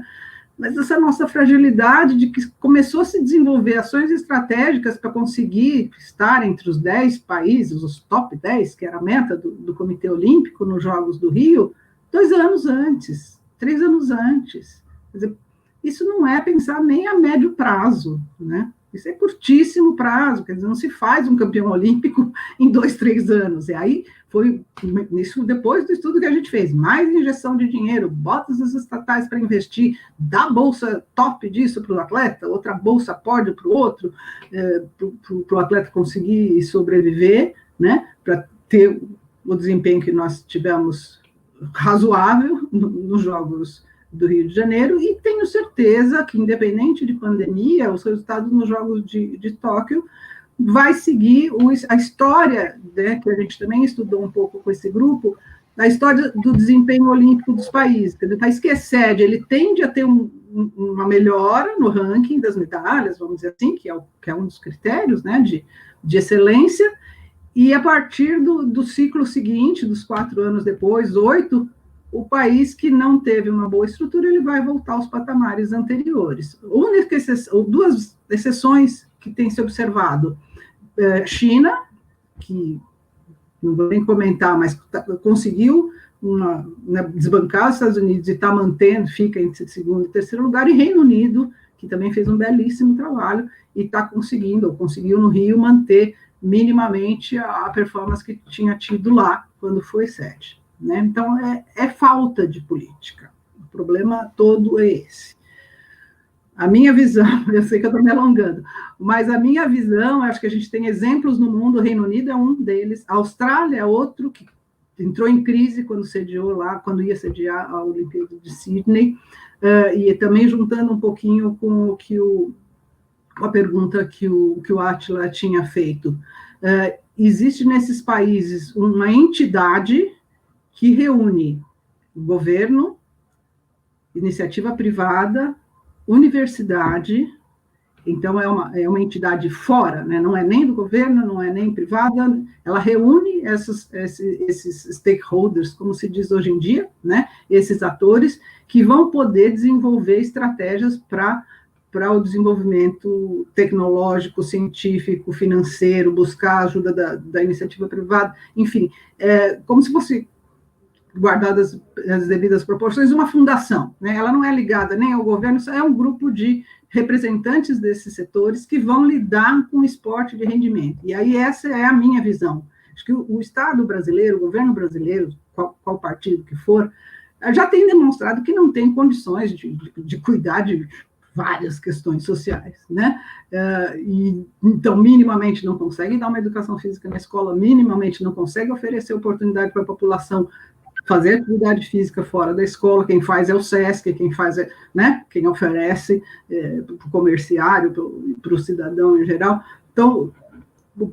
mas essa nossa fragilidade de que começou a se desenvolver ações estratégicas para conseguir estar entre os 10 países, os top 10, que era a meta do Comitê Olímpico nos Jogos do Rio, 2 anos antes, 3 anos antes. Quer dizer, isso não é pensar nem a médio prazo, né? Isso é curtíssimo prazo, quer dizer, não se faz um campeão olímpico em 2, 3 anos. E aí foi isso depois do estudo que a gente fez, mais injeção de dinheiro, bota as estatais para investir, dá bolsa top disso para o atleta, outra bolsa pódio para o outro, para o atleta conseguir sobreviver, né, para ter o desempenho que nós tivemos razoável nos Jogos do Rio de Janeiro, e tenho certeza que, independente de pandemia, os resultados nos Jogos de Tóquio vai seguir a história, né, que a gente também estudou um pouco com esse grupo, a história do desempenho olímpico dos países. O país que excede, ele tende a ter uma melhora no ranking das medalhas, vamos dizer assim, que é um dos critérios, né, de excelência, e a partir do ciclo seguinte, dos 4 anos depois, 8, o país que não teve uma boa estrutura, ele vai voltar aos patamares anteriores. Ou duas exceções que têm se observado. China, que não vou nem comentar, mas conseguiu desbancar os Estados Unidos e está mantendo, fica em segundo e terceiro lugar, e Reino Unido, que também fez um belíssimo trabalho e está conseguiu no Rio manter minimamente a performance que tinha tido lá quando foi sede. Né? Então, é falta de política. O problema todo é esse. A minha visão, eu sei que eu estou me alongando, mas a minha visão, acho que a gente tem exemplos no mundo, o Reino Unido é um deles, a Austrália é outro, que entrou em crise quando sediou lá, quando ia sediar a Olimpíada de Sydney, e também juntando um pouquinho com a pergunta que o Átila tinha feito. Existe nesses países uma entidade que reúne o governo, iniciativa privada, universidade, então é uma entidade fora, né? Não é nem do governo, não é nem privada, ela reúne esses stakeholders, como se diz hoje em dia, né? Esses atores que vão poder desenvolver estratégias para o desenvolvimento tecnológico, científico, financeiro, buscar a ajuda da iniciativa privada, enfim, como se fosse, guardadas as devidas proporções, uma fundação, né? Ela não é ligada nem ao governo, é um grupo de representantes desses setores que vão lidar com o esporte de rendimento. E aí essa é a minha visão. Acho que o Estado brasileiro, o governo brasileiro, qual partido que for, já tem demonstrado que não tem condições de cuidar de várias questões sociais, né? Então, minimamente não consegue dar uma educação física na escola, minimamente não consegue oferecer oportunidade para a população fazer atividade física fora da escola. Quem faz é o SESC, quem faz né, quem oferece para o comerciário, para o cidadão em geral. Então,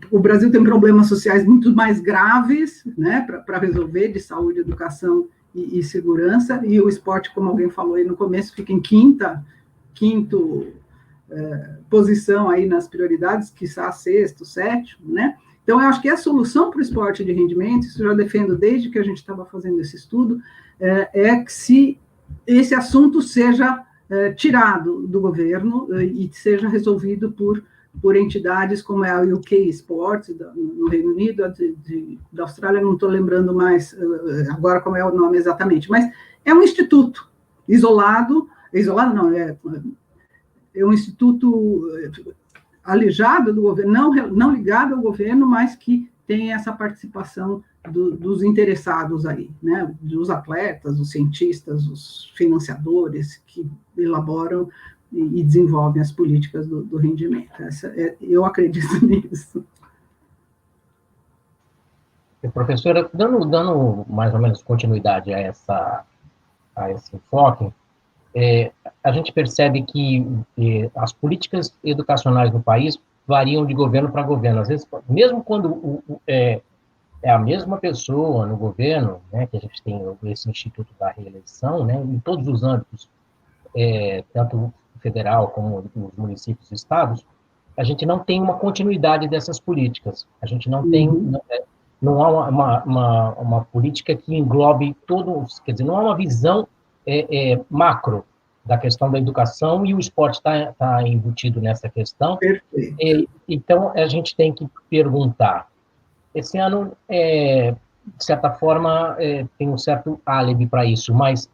o Brasil tem problemas sociais muito mais graves, né, para resolver, de saúde, educação e segurança, e o esporte, como alguém falou aí no começo, fica em quinta posição aí nas prioridades, quiçá sexto, sétimo, né? Então, eu acho que a solução para o esporte de rendimento, isso eu já defendo desde que a gente estava fazendo esse estudo, que se esse assunto seja tirado do governo e seja resolvido por entidades como a UK Sports, no Reino Unido, da Austrália, não estou lembrando mais agora como é o nome exatamente, mas é um instituto isolado não, é um instituto alijado do governo, não ligado ao governo, mas que tem essa participação dos interessados aí, né? Dos atletas, os cientistas, os financiadores que elaboram e desenvolvem as políticas do rendimento. Eu acredito nisso. Professora, dando mais ou menos continuidade a esse enfoque, a gente percebe que as políticas educacionais no país variam de governo para governo. Às vezes, mesmo quando é a mesma pessoa no governo, né, que a gente tem esse Instituto da Reeleição, né, em todos os âmbitos, tanto federal como os municípios e estados, a gente não tem uma continuidade dessas políticas. A gente não tem... Não há uma política que englobe todos... Quer dizer, não há uma visão macro da questão da educação, e o esporte está embutido nessa questão. Então, a gente tem que perguntar. Esse ano, de certa forma, tem um certo álibi para isso, mas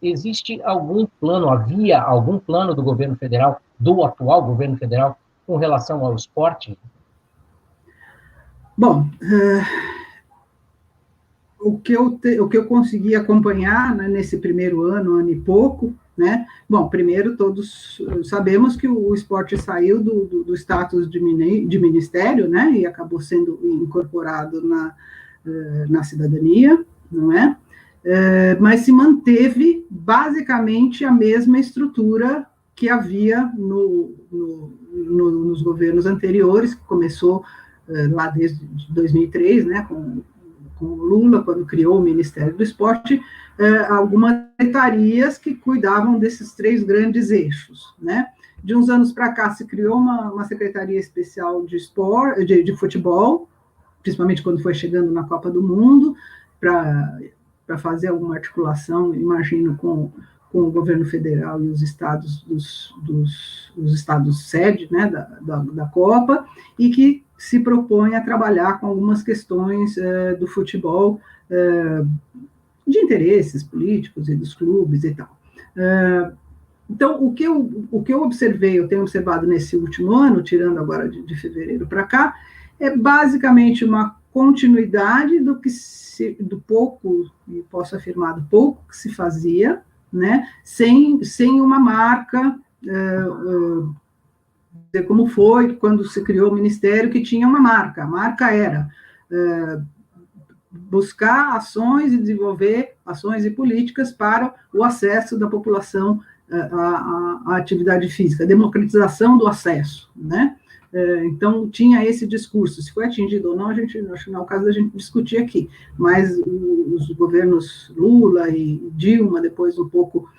havia algum plano do governo federal, do atual governo federal, com relação ao esporte? Bom, o que eu consegui acompanhar, né, nesse primeiro ano e pouco, né? Bom, primeiro, todos sabemos que o esporte saiu do status de ministério, né? E acabou sendo incorporado na cidadania, não é? mas se manteve basicamente a mesma estrutura que havia nos governos anteriores, que começou lá desde 2003, né, com o Lula, quando criou o Ministério do Esporte, algumas secretarias que cuidavam desses 3 grandes eixos, né? De uns anos para cá se criou uma secretaria especial de futebol, principalmente quando foi chegando na Copa do Mundo, para fazer alguma articulação, imagino, com o governo federal e os estados os estados sede, né, da Copa, e que se propõe a trabalhar com algumas questões do futebol, de interesses políticos e dos clubes e tal. Então, o que eu observei, eu tenho observado nesse último ano, tirando agora de fevereiro para cá, é basicamente uma continuidade do pouco, e posso afirmar, do pouco que se fazia, né, sem uma marca, como foi quando se criou o Ministério, que tinha uma marca. A marca era buscar ações e desenvolver ações e políticas para o acesso da população à atividade física, a democratização do acesso, né? Então, tinha esse discurso. Se foi atingido ou não, acho que não é o caso da gente discutir aqui, mas os governos Lula e Dilma, depois um pouco,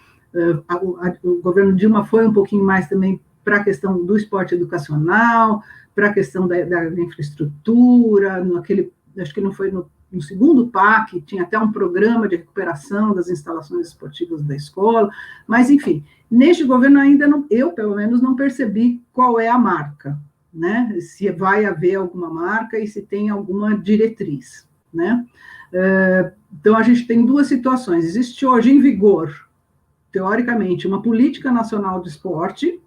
o governo Dilma foi um pouquinho mais também para a questão do esporte educacional, para a questão da infraestrutura, acho que não foi no segundo PAC, tinha até um programa de recuperação das instalações esportivas da escola, mas, enfim, neste governo ainda eu, pelo menos, não percebi qual é a marca, né? Se vai haver alguma marca e se tem alguma diretriz, né? Então, a gente tem 2 situações. Existe hoje em vigor, teoricamente, uma política nacional de esporte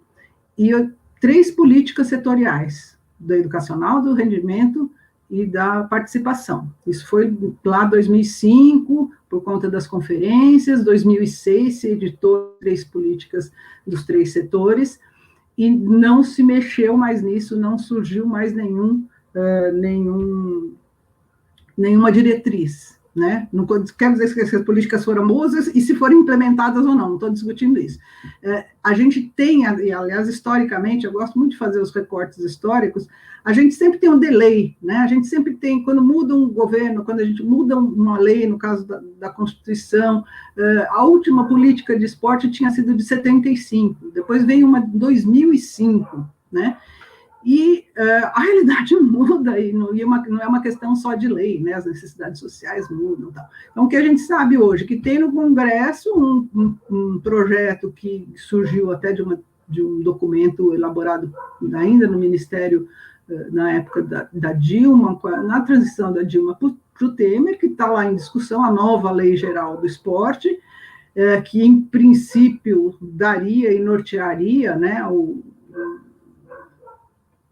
e 3 políticas setoriais, da educacional, do rendimento e da participação. Isso foi lá em 2005, por conta das conferências, 2006 se editou 3 políticas dos 3 setores, e não se mexeu mais nisso, não surgiu mais nenhuma diretriz, né? Não quero dizer que essas políticas foram boas e se forem implementadas ou não estou discutindo isso. A gente tem, e aliás, historicamente, eu gosto muito de fazer os recortes históricos, a gente sempre tem um delay, né? A gente sempre tem, quando muda um governo, quando a gente muda uma lei, no caso da Constituição, a última política de esporte tinha sido de 75, depois veio uma de 2005, né? E a realidade muda, e não é uma questão só de lei, né? As necessidades sociais mudam. Tal. Então, o que a gente sabe hoje, que tem no Congresso um projeto que surgiu até de um documento elaborado ainda no Ministério, na época da Dilma, na transição da Dilma para o Temer, que está lá em discussão, a nova Lei Geral do Esporte, que, em princípio, daria e nortearia, né,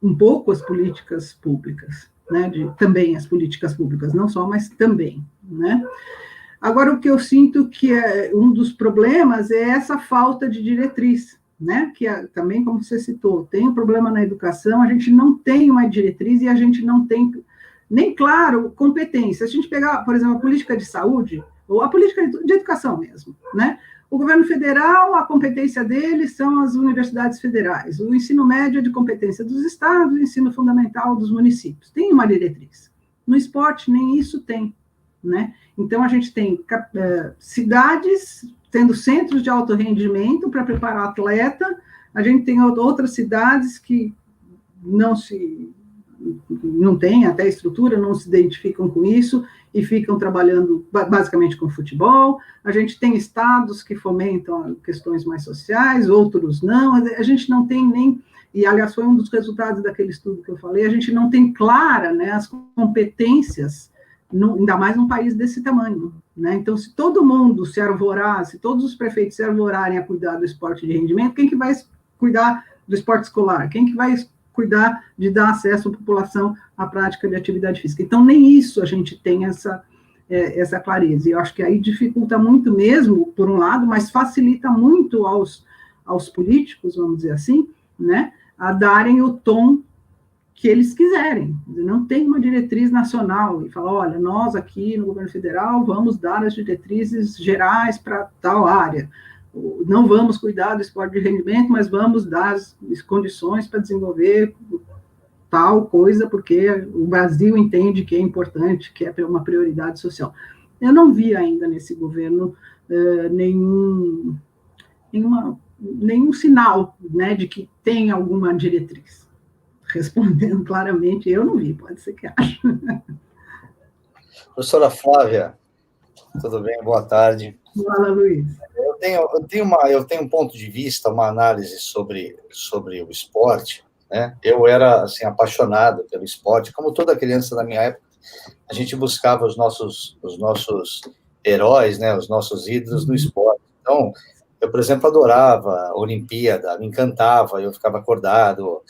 um pouco as políticas públicas, né, também as políticas públicas, não só, mas também, né. Agora, o que eu sinto que é um dos problemas é essa falta de diretriz, né, que também, como você citou, tem um problema na educação, a gente não tem uma diretriz e a gente não tem nem, claro, competência. Se a gente pegar, por exemplo, a política de saúde, ou a política de educação mesmo, né, o governo federal, a competência dele são as universidades federais, o ensino médio é de competência dos estados, o ensino fundamental dos municípios. Tem uma diretriz. No esporte, nem isso tem, né? Então, a gente tem cidades tendo centros de alto rendimento para preparar atleta, a gente tem outras cidades que não têm até estrutura, não se identificam com isso e ficam trabalhando basicamente com futebol. A gente tem estados que fomentam questões mais sociais, outros não. A gente não tem nem... E, aliás, foi um dos resultados daquele estudo que eu falei, a gente não tem clara, né, as competências, ainda mais num país desse tamanho, né? Então, se todo mundo se arvorar, se todos os prefeitos se arvorarem a cuidar do esporte de rendimento, quem que vai cuidar do esporte escolar? Quem que vai cuidar de dar acesso à população à prática de atividade física? Então, nem isso a gente tem essa clareza. E eu acho que aí dificulta muito mesmo, por um lado, mas facilita muito aos políticos, vamos dizer assim, né, a darem o tom que eles quiserem. Não tem uma diretriz nacional e fala, olha, nós aqui no governo federal vamos dar as diretrizes gerais para tal área. Não vamos cuidar do esporte de rendimento, mas vamos dar as condições para desenvolver tal coisa, porque o Brasil entende que é importante, que é uma prioridade social. Eu não vi ainda nesse governo nenhum sinal, né, de que tem alguma diretriz. Respondendo claramente, eu não vi, pode ser que ache. Professora Flávia, tudo bem? Boa tarde. Fala, Luiz. Eu tenho um ponto de vista, uma análise sobre o esporte, né? Eu era, assim, apaixonado pelo esporte, como toda criança da minha época, a gente buscava os nossos heróis, né? Os nossos ídolos no esporte. Então, eu, por exemplo, adorava a Olimpíada, me encantava, eu ficava acordado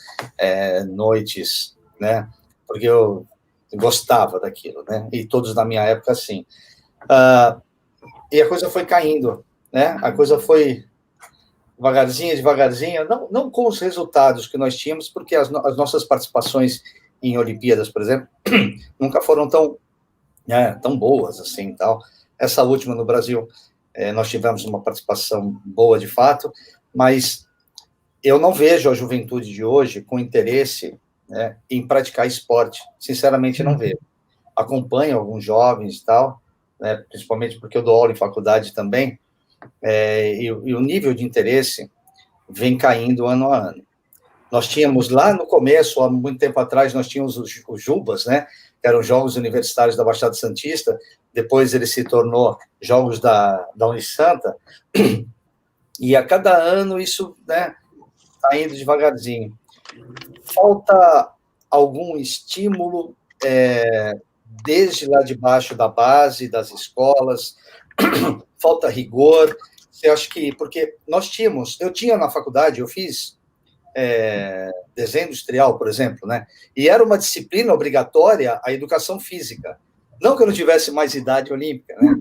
noites, né? Porque eu gostava daquilo, né? E todos na minha época, assim. E a coisa foi caindo, né? A coisa foi devagarzinho, não com os resultados que nós tínhamos, porque as nossas participações em Olimpíadas, por exemplo, nunca foram tão boas assim, tal. Essa última no Brasil, nós tivemos uma participação boa de fato, mas eu não vejo a juventude de hoje com interesse, né, em praticar esporte. Sinceramente, não vejo. Acompanho alguns jovens e tal, né, principalmente porque eu dou aula em faculdade também, e o nível de interesse vem caindo ano a ano. Nós tínhamos lá no começo, há muito tempo atrás, nós tínhamos os JUBAs, né, que eram Jogos Universitários da Baixada Santista, depois ele se tornou Jogos da Unisanta, e a cada ano isso, né, está indo devagarzinho. Falta algum estímulo desde lá de baixo da base, das escolas, falta rigor. Eu acho que, porque eu tinha na faculdade, eu fiz desenho industrial, por exemplo, né? E era uma disciplina obrigatória a educação física. Não que eu não tivesse mais idade olímpica, né?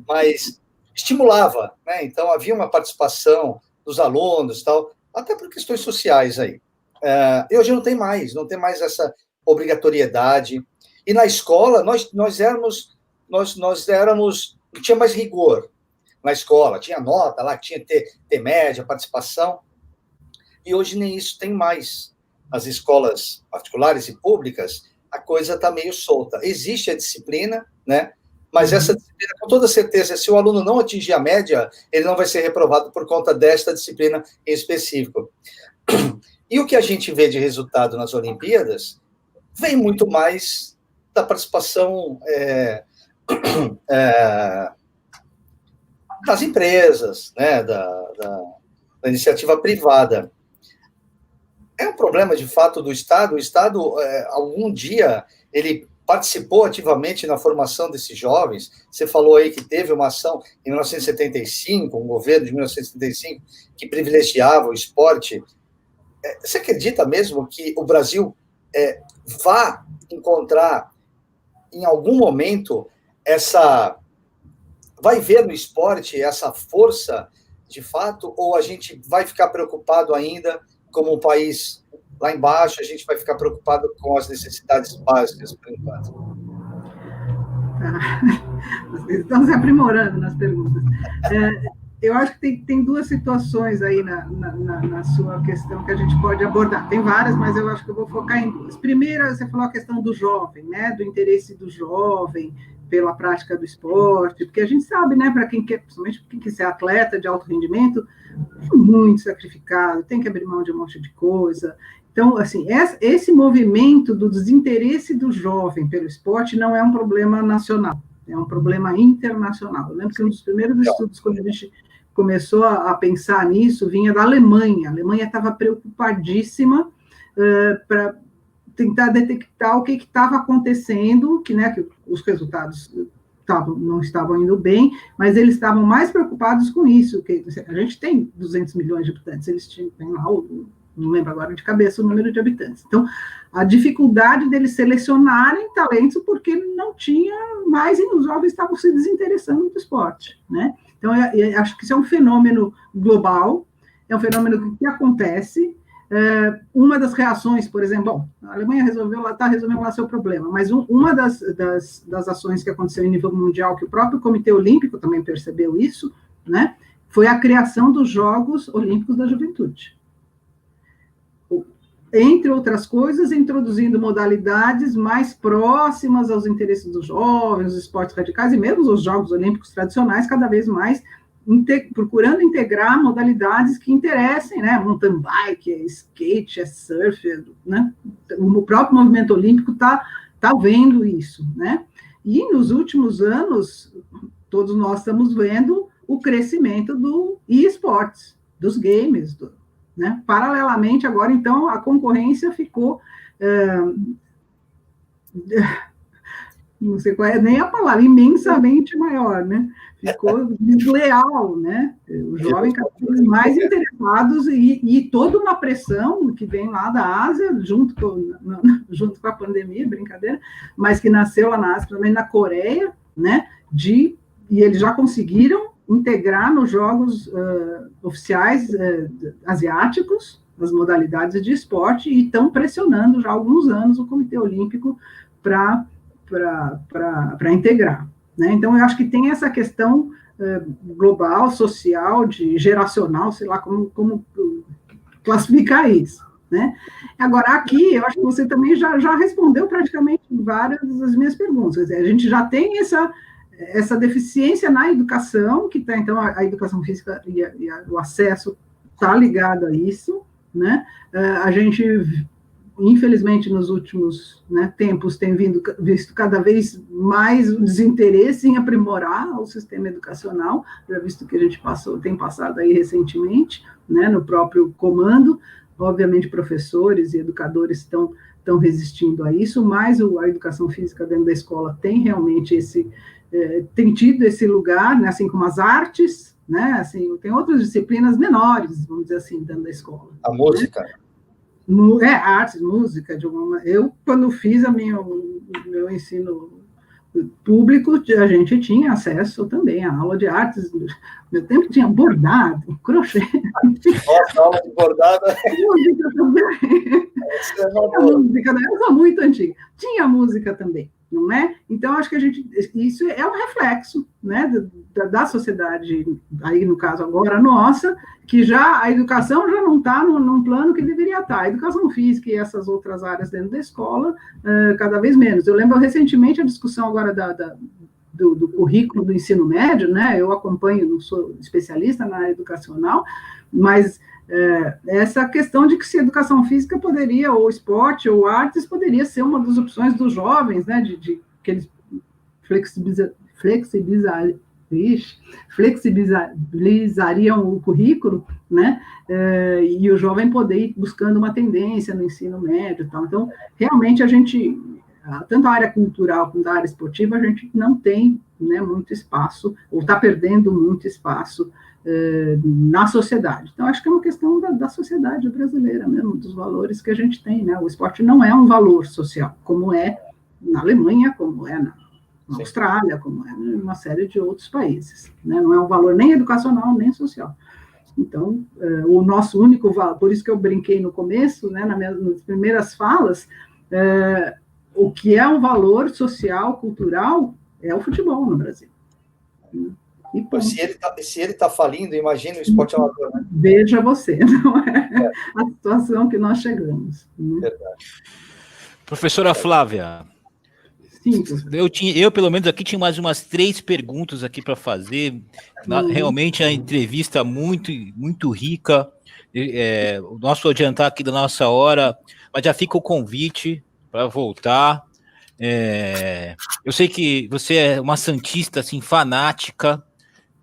Mas estimulava, né? Então havia uma participação dos alunos, tal, até por questões sociais aí. E hoje não tem mais essa obrigatoriedade. E na escola nós tinha mais rigor na escola, tinha nota lá, tinha que ter média, participação. E hoje nem isso tem mais. As escolas particulares e públicas, a coisa está meio solta. Existe a disciplina, né? Mas essa disciplina, com toda certeza, se o aluno não atingir a média, ele não vai ser reprovado por conta desta disciplina em específico. E o que a gente vê de resultado nas Olimpíadas vem muito mais da participação das empresas, né? Da iniciativa privada. É um problema, de fato, do Estado. O Estado, algum dia, ele participou ativamente na formação desses jovens. Você falou aí que teve uma ação em 1975, um governo de 1975, que privilegiava o esporte. Você acredita mesmo que o Brasil vá encontrar, em algum momento, vai ver no esporte essa força, de fato, ou a gente vai ficar preocupado ainda como um país lá embaixo, a gente vai ficar preocupado com as necessidades básicas, por enquanto? Vocês estão se aprimorando nas perguntas. Eu acho que tem duas situações aí na sua questão que a gente pode abordar. Tem várias, mas eu acho que eu vou focar em duas. Primeiro, você falou a questão do jovem, né, do interesse do jovem pela prática do esporte, porque a gente sabe, né, para quem quer, principalmente quem quer ser atleta de alto rendimento, é muito sacrificado, tem que abrir mão de um monte de coisa. Então, assim, esse movimento do desinteresse do jovem pelo esporte não é um problema nacional, é um problema internacional. Eu lembro que um dos primeiros estudos, quando a gente começou a pensar nisso, vinha da Alemanha. A Alemanha estava preocupadíssima para tentar detectar o que estava acontecendo, que os resultados não estavam indo bem, mas eles estavam mais preocupados com isso, que a gente tem 200 milhões de habitantes, eles têm lá, não lembro agora de cabeça o número de habitantes. Então, a dificuldade deles selecionarem talentos porque não tinha mais, e os jovens estavam se desinteressando do esporte, né? Então, eu acho que isso é um fenômeno global, é um fenômeno que acontece, Uma das reações, por exemplo, bom, a Alemanha está resolvendo lá seu problema, mas uma das ações que aconteceu em nível mundial, que o próprio Comitê Olímpico também percebeu isso, né, foi a criação dos Jogos Olímpicos da Juventude. Entre outras coisas, introduzindo modalidades mais próximas aos interesses dos jovens, os esportes radicais, e mesmo os Jogos Olímpicos tradicionais, cada vez mais procurando integrar modalidades que interessem, né, mountain bike, é skate, é surf, né, o próprio movimento olímpico tá vendo isso, né, e nos últimos anos, todos nós estamos vendo o crescimento do e-sports, dos games, né, paralelamente agora, então, a concorrência ficou, não sei qual é nem a palavra, imensamente maior, né, ficou desleal, né? Os jovens cada vez mais interessados e toda uma pressão que vem lá da Ásia, junto com a pandemia, brincadeira, mas que nasceu lá na Ásia, também na Coreia, né? E eles já conseguiram integrar nos jogos oficiais asiáticos as modalidades de esporte e estão pressionando já há alguns anos o Comitê Olímpico para integrar. Né? Então, eu acho que tem essa questão global, social, geracional, sei lá como classificar isso. Né? Agora, aqui, eu acho que você também já respondeu praticamente várias das minhas perguntas. Quer dizer, a gente já tem essa deficiência na educação, que está, então, a educação física e o acesso está ligado a isso. Né? A gente, infelizmente, nos últimos tempos, tem visto cada vez mais o desinteresse em aprimorar o sistema educacional, já visto que a gente tem passado aí recentemente, né, no próprio comando. Obviamente, professores e educadores estão resistindo a isso, mas a educação física dentro da escola tem realmente tem tido esse lugar, né, assim como as artes, né, assim, tem outras disciplinas menores, vamos dizer assim, dentro da escola. A música. Né? Artes, música, eu, quando fiz meu ensino público, a gente tinha acesso também à aula de artes. No meu tempo tinha bordado, crochê. Nossa, aula de bordado. Música também. Música, né? Eu sou muito antiga. Tinha música também, não é? Então, acho que isso é um reflexo, né, da sociedade, aí no caso agora nossa, que a educação já não está num plano que deveria estar. A educação física e essas outras áreas dentro da escola, cada vez menos. Eu lembro recentemente a discussão agora do currículo do ensino médio, né? Eu acompanho, não sou especialista na área educacional, mas essa questão de que se educação física poderia, ou esporte, ou artes, poderia ser uma das opções dos jovens, né? Que eles flexibilizariam o currículo, né, e o jovem poder ir buscando uma tendência no ensino médio e tal. Então, realmente, a gente, tanto a área cultural quanto a área esportiva, a gente não tem, né, muito espaço, ou está perdendo muito espaço na sociedade. Então, acho que é uma questão da sociedade brasileira mesmo, dos valores que a gente tem, né? O esporte não é um valor social, como é na Alemanha, como é na Austrália, como é em uma série de outros países, né? Não é um valor nem educacional, nem social. Então, o nosso único valor, por isso que eu brinquei no começo, né, nas primeiras falas, o que é um valor social, cultural, é o futebol no Brasil. Se ele está falindo, imagina o esporte amador, né? Veja você, não é a situação que nós chegamos. Né? Verdade. Professora Flávia, sim, eu, pelo menos, aqui tinha mais umas 3 perguntas aqui para fazer. Realmente, a entrevista muito, muito rica. O nosso adiantar aqui da nossa hora, mas já fica o convite para voltar. Eu sei que você é uma santista, assim, fanática,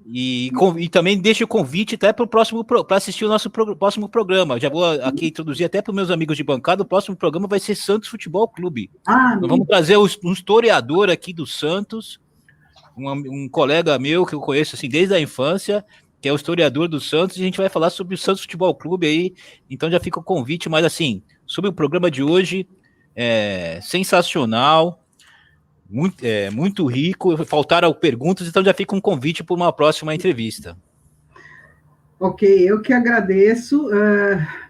e também deixa o convite até para assistir o nosso próximo programa. Já vou aqui introduzir até para os meus amigos de bancada. O próximo programa vai ser Santos Futebol Clube. Nós vamos trazer um historiador aqui do Santos, um colega meu que eu conheço assim desde a infância, que é o historiador do Santos, e a gente vai falar sobre o Santos Futebol Clube aí. Então já fica o convite, mas assim, sobre o programa de hoje, sensacional. Muito rico, faltaram perguntas, então já fica um convite para uma próxima entrevista. Ok, eu que agradeço.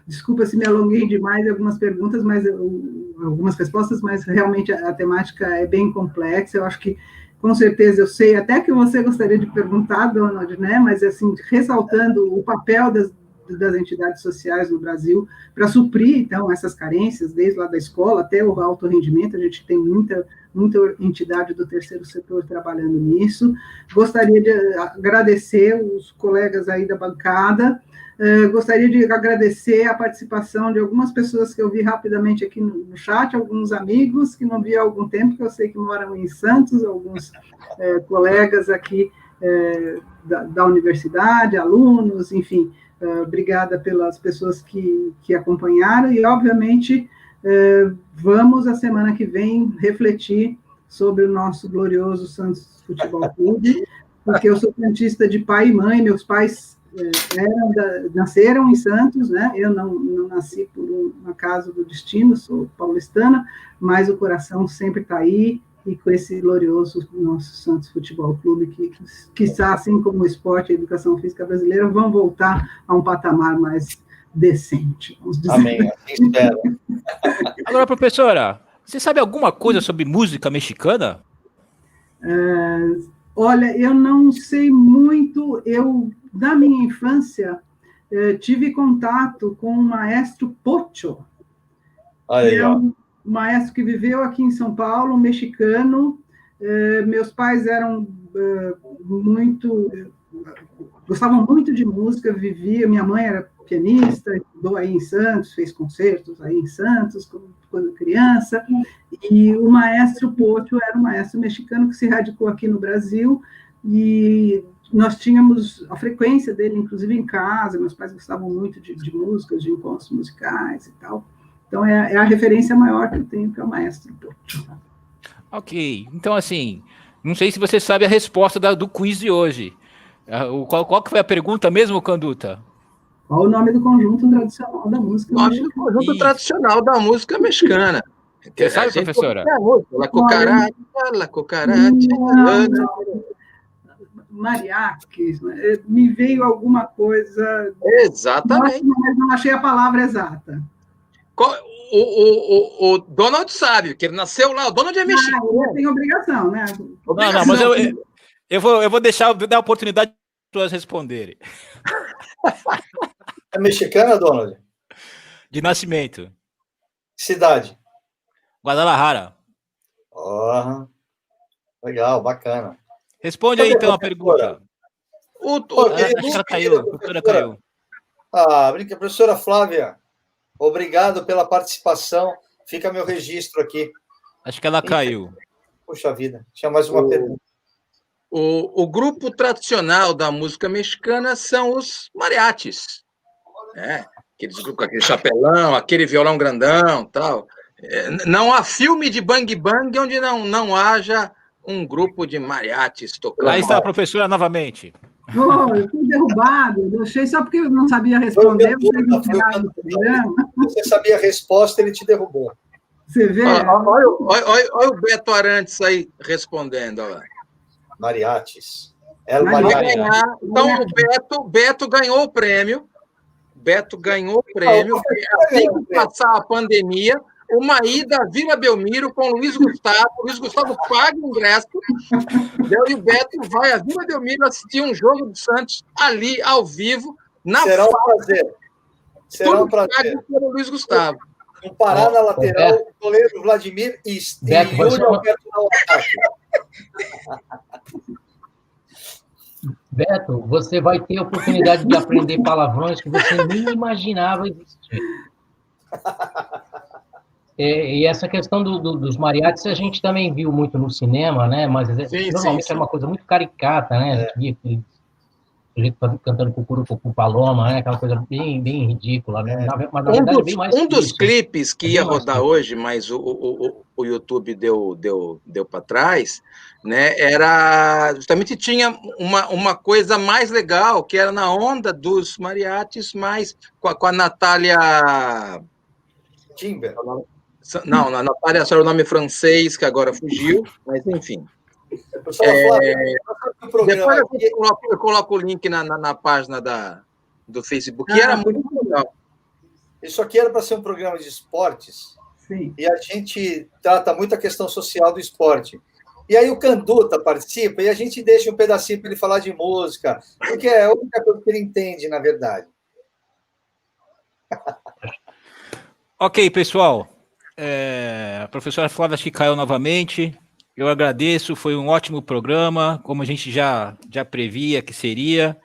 Desculpa se me alonguei demais em algumas perguntas, algumas respostas, mas realmente a temática é bem complexa. Eu acho que, com certeza, eu sei até que você gostaria de perguntar, Donald, né? Mas, assim, ressaltando o papel das entidades sociais no Brasil para suprir, então, essas carências, desde lá da escola até o alto rendimento, a gente tem muita entidade do terceiro setor trabalhando nisso. Gostaria de agradecer os colegas aí da bancada, gostaria de agradecer a participação de algumas pessoas que eu vi rapidamente aqui no chat, alguns amigos que não vi há algum tempo, que eu sei que moram em Santos, alguns colegas aqui da universidade, alunos, enfim. Obrigada pelas pessoas que acompanharam e, obviamente, vamos, a semana que vem, refletir sobre o nosso glorioso Santos Futebol Clube, porque eu sou santista de pai e mãe, meus pais nasceram em Santos, né? Eu não nasci por um acaso do destino, sou paulistana, mas o coração sempre está aí, e com esse glorioso nosso Santos Futebol Clube, que quiçá, assim como o esporte e a educação física brasileira, vão voltar a um patamar mais decente, vamos dizer. Amém, assim espero. Agora, professora, você sabe alguma coisa sobre música mexicana? Olha, eu não sei muito. Da minha infância, tive contato com o maestro Pocho. Olha aí, ó. Um maestro que viveu aqui em São Paulo, um mexicano. Meus pais eram gostavam muito de música, minha mãe era pianista, estudou aí em Santos, fez concertos aí em Santos, quando criança, e o maestro Pocho era um maestro mexicano que se radicou aqui no Brasil, e nós tínhamos a frequência dele, inclusive em casa, meus pais gostavam muito de músicas, de encontros musicais e tal. Então, é a referência maior que eu tenho para o maestro Pocho. Ok, então assim, não sei se você sabe a resposta do quiz de hoje. Qual que foi a pergunta mesmo, Canduta? Qual o nome do conjunto tradicional da música mexicana? O nome do conjunto tradicional da música mexicana. Você sabe, professora? La Cucaracha. Mariachis, me veio alguma coisa... Exatamente. Mas não achei a palavra exata. O Donald sabe, que ele nasceu lá, o Donald é mexicano. Eu tenho obrigação, né? Não, mas eu vou dar a oportunidade para as pessoas responderem. É mexicana, Donald? De nascimento. Cidade? Guadalajara. Legal, bacana. Responde aí, então, a pergunta. Acho que ela caiu, a professora caiu. Brinca, professora Flávia, obrigado pela participação. Fica meu registro aqui. Acho que ela caiu. Puxa vida, tinha mais uma pergunta. O grupo tradicional da música mexicana são os mariachis. Aqueles grupos com aquele chapelão, aquele violão grandão, tal. Não há filme de Bang Bang onde não haja um grupo de mariachis tocando. Aí está a professora novamente. Eu fui derrubado, eu achei só porque eu não sabia responder. Você sabia a resposta, ele te derrubou. Você vê? Olha o Beto Arantes aí respondendo. Olha lá. Mariachis. Então, o Beto ganhou o prêmio. Assim que passar a pandemia, uma ida à Vila Belmiro com o Luiz Gustavo. O Luiz Gustavo paga o ingresso. E o Beto vai à Vila Belmiro assistir um jogo do Santos ali, ao vivo. Será um prazer. Será um prazer. Pelo Luiz Gustavo. Um Pará na lateral, o goleiro Vladimir e Yuri Alberto no ataque. Beto, você vai ter a oportunidade de aprender palavrões que você nem imaginava existir. E essa questão dos mariachis a gente também viu muito no cinema, né? Mas normalmente é uma coisa muito caricata, né? O jeito cantando Cucurucucu Paloma, né? Aquela coisa bem ridícula, né? Mas, na verdade, é bem mais dos clipes que ia rodar hoje, mas o YouTube deu para trás, né? Era justamente tinha uma coisa mais legal, que era na onda dos mariachis, mais com a Natália Timber. Não, a Natália era o nome francês, que agora fugiu, mas enfim. Depois eu coloco o link na página da do Facebook, e era muito legal. Isso aqui era para ser um programa de esportes, Sim. e a gente trata muito a questão social do esporte. E aí o Canduta participa e a gente deixa um pedacinho para ele falar de música, porque é a única coisa que ele entende, na verdade. Ok, pessoal. A professora Flávia acho que caiu novamente. Eu agradeço, foi um ótimo programa, como a gente já previa que seria.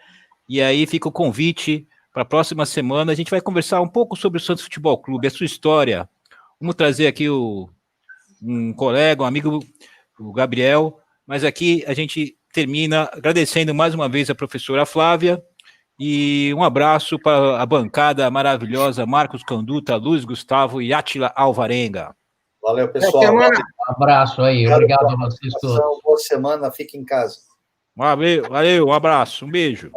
E aí fica o convite para a próxima semana. A gente vai conversar um pouco sobre o Santos Futebol Clube, a sua história. Vamos trazer aqui um colega, um amigo, o Gabriel. Mas aqui a gente termina agradecendo mais uma vez a professora Flávia. E um abraço para a bancada maravilhosa, Marcos Canduta, Luiz Gustavo e Átila Alvarenga. Valeu, pessoal. Um abraço aí, obrigado a vocês todos. Boa semana, fique em casa. Valeu, um abraço, um beijo.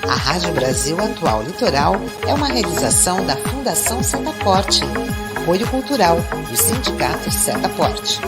A Rádio Brasil Atual Litoral é uma realização da Fundação Setaporte, apoio cultural do Sindicato Setaporte.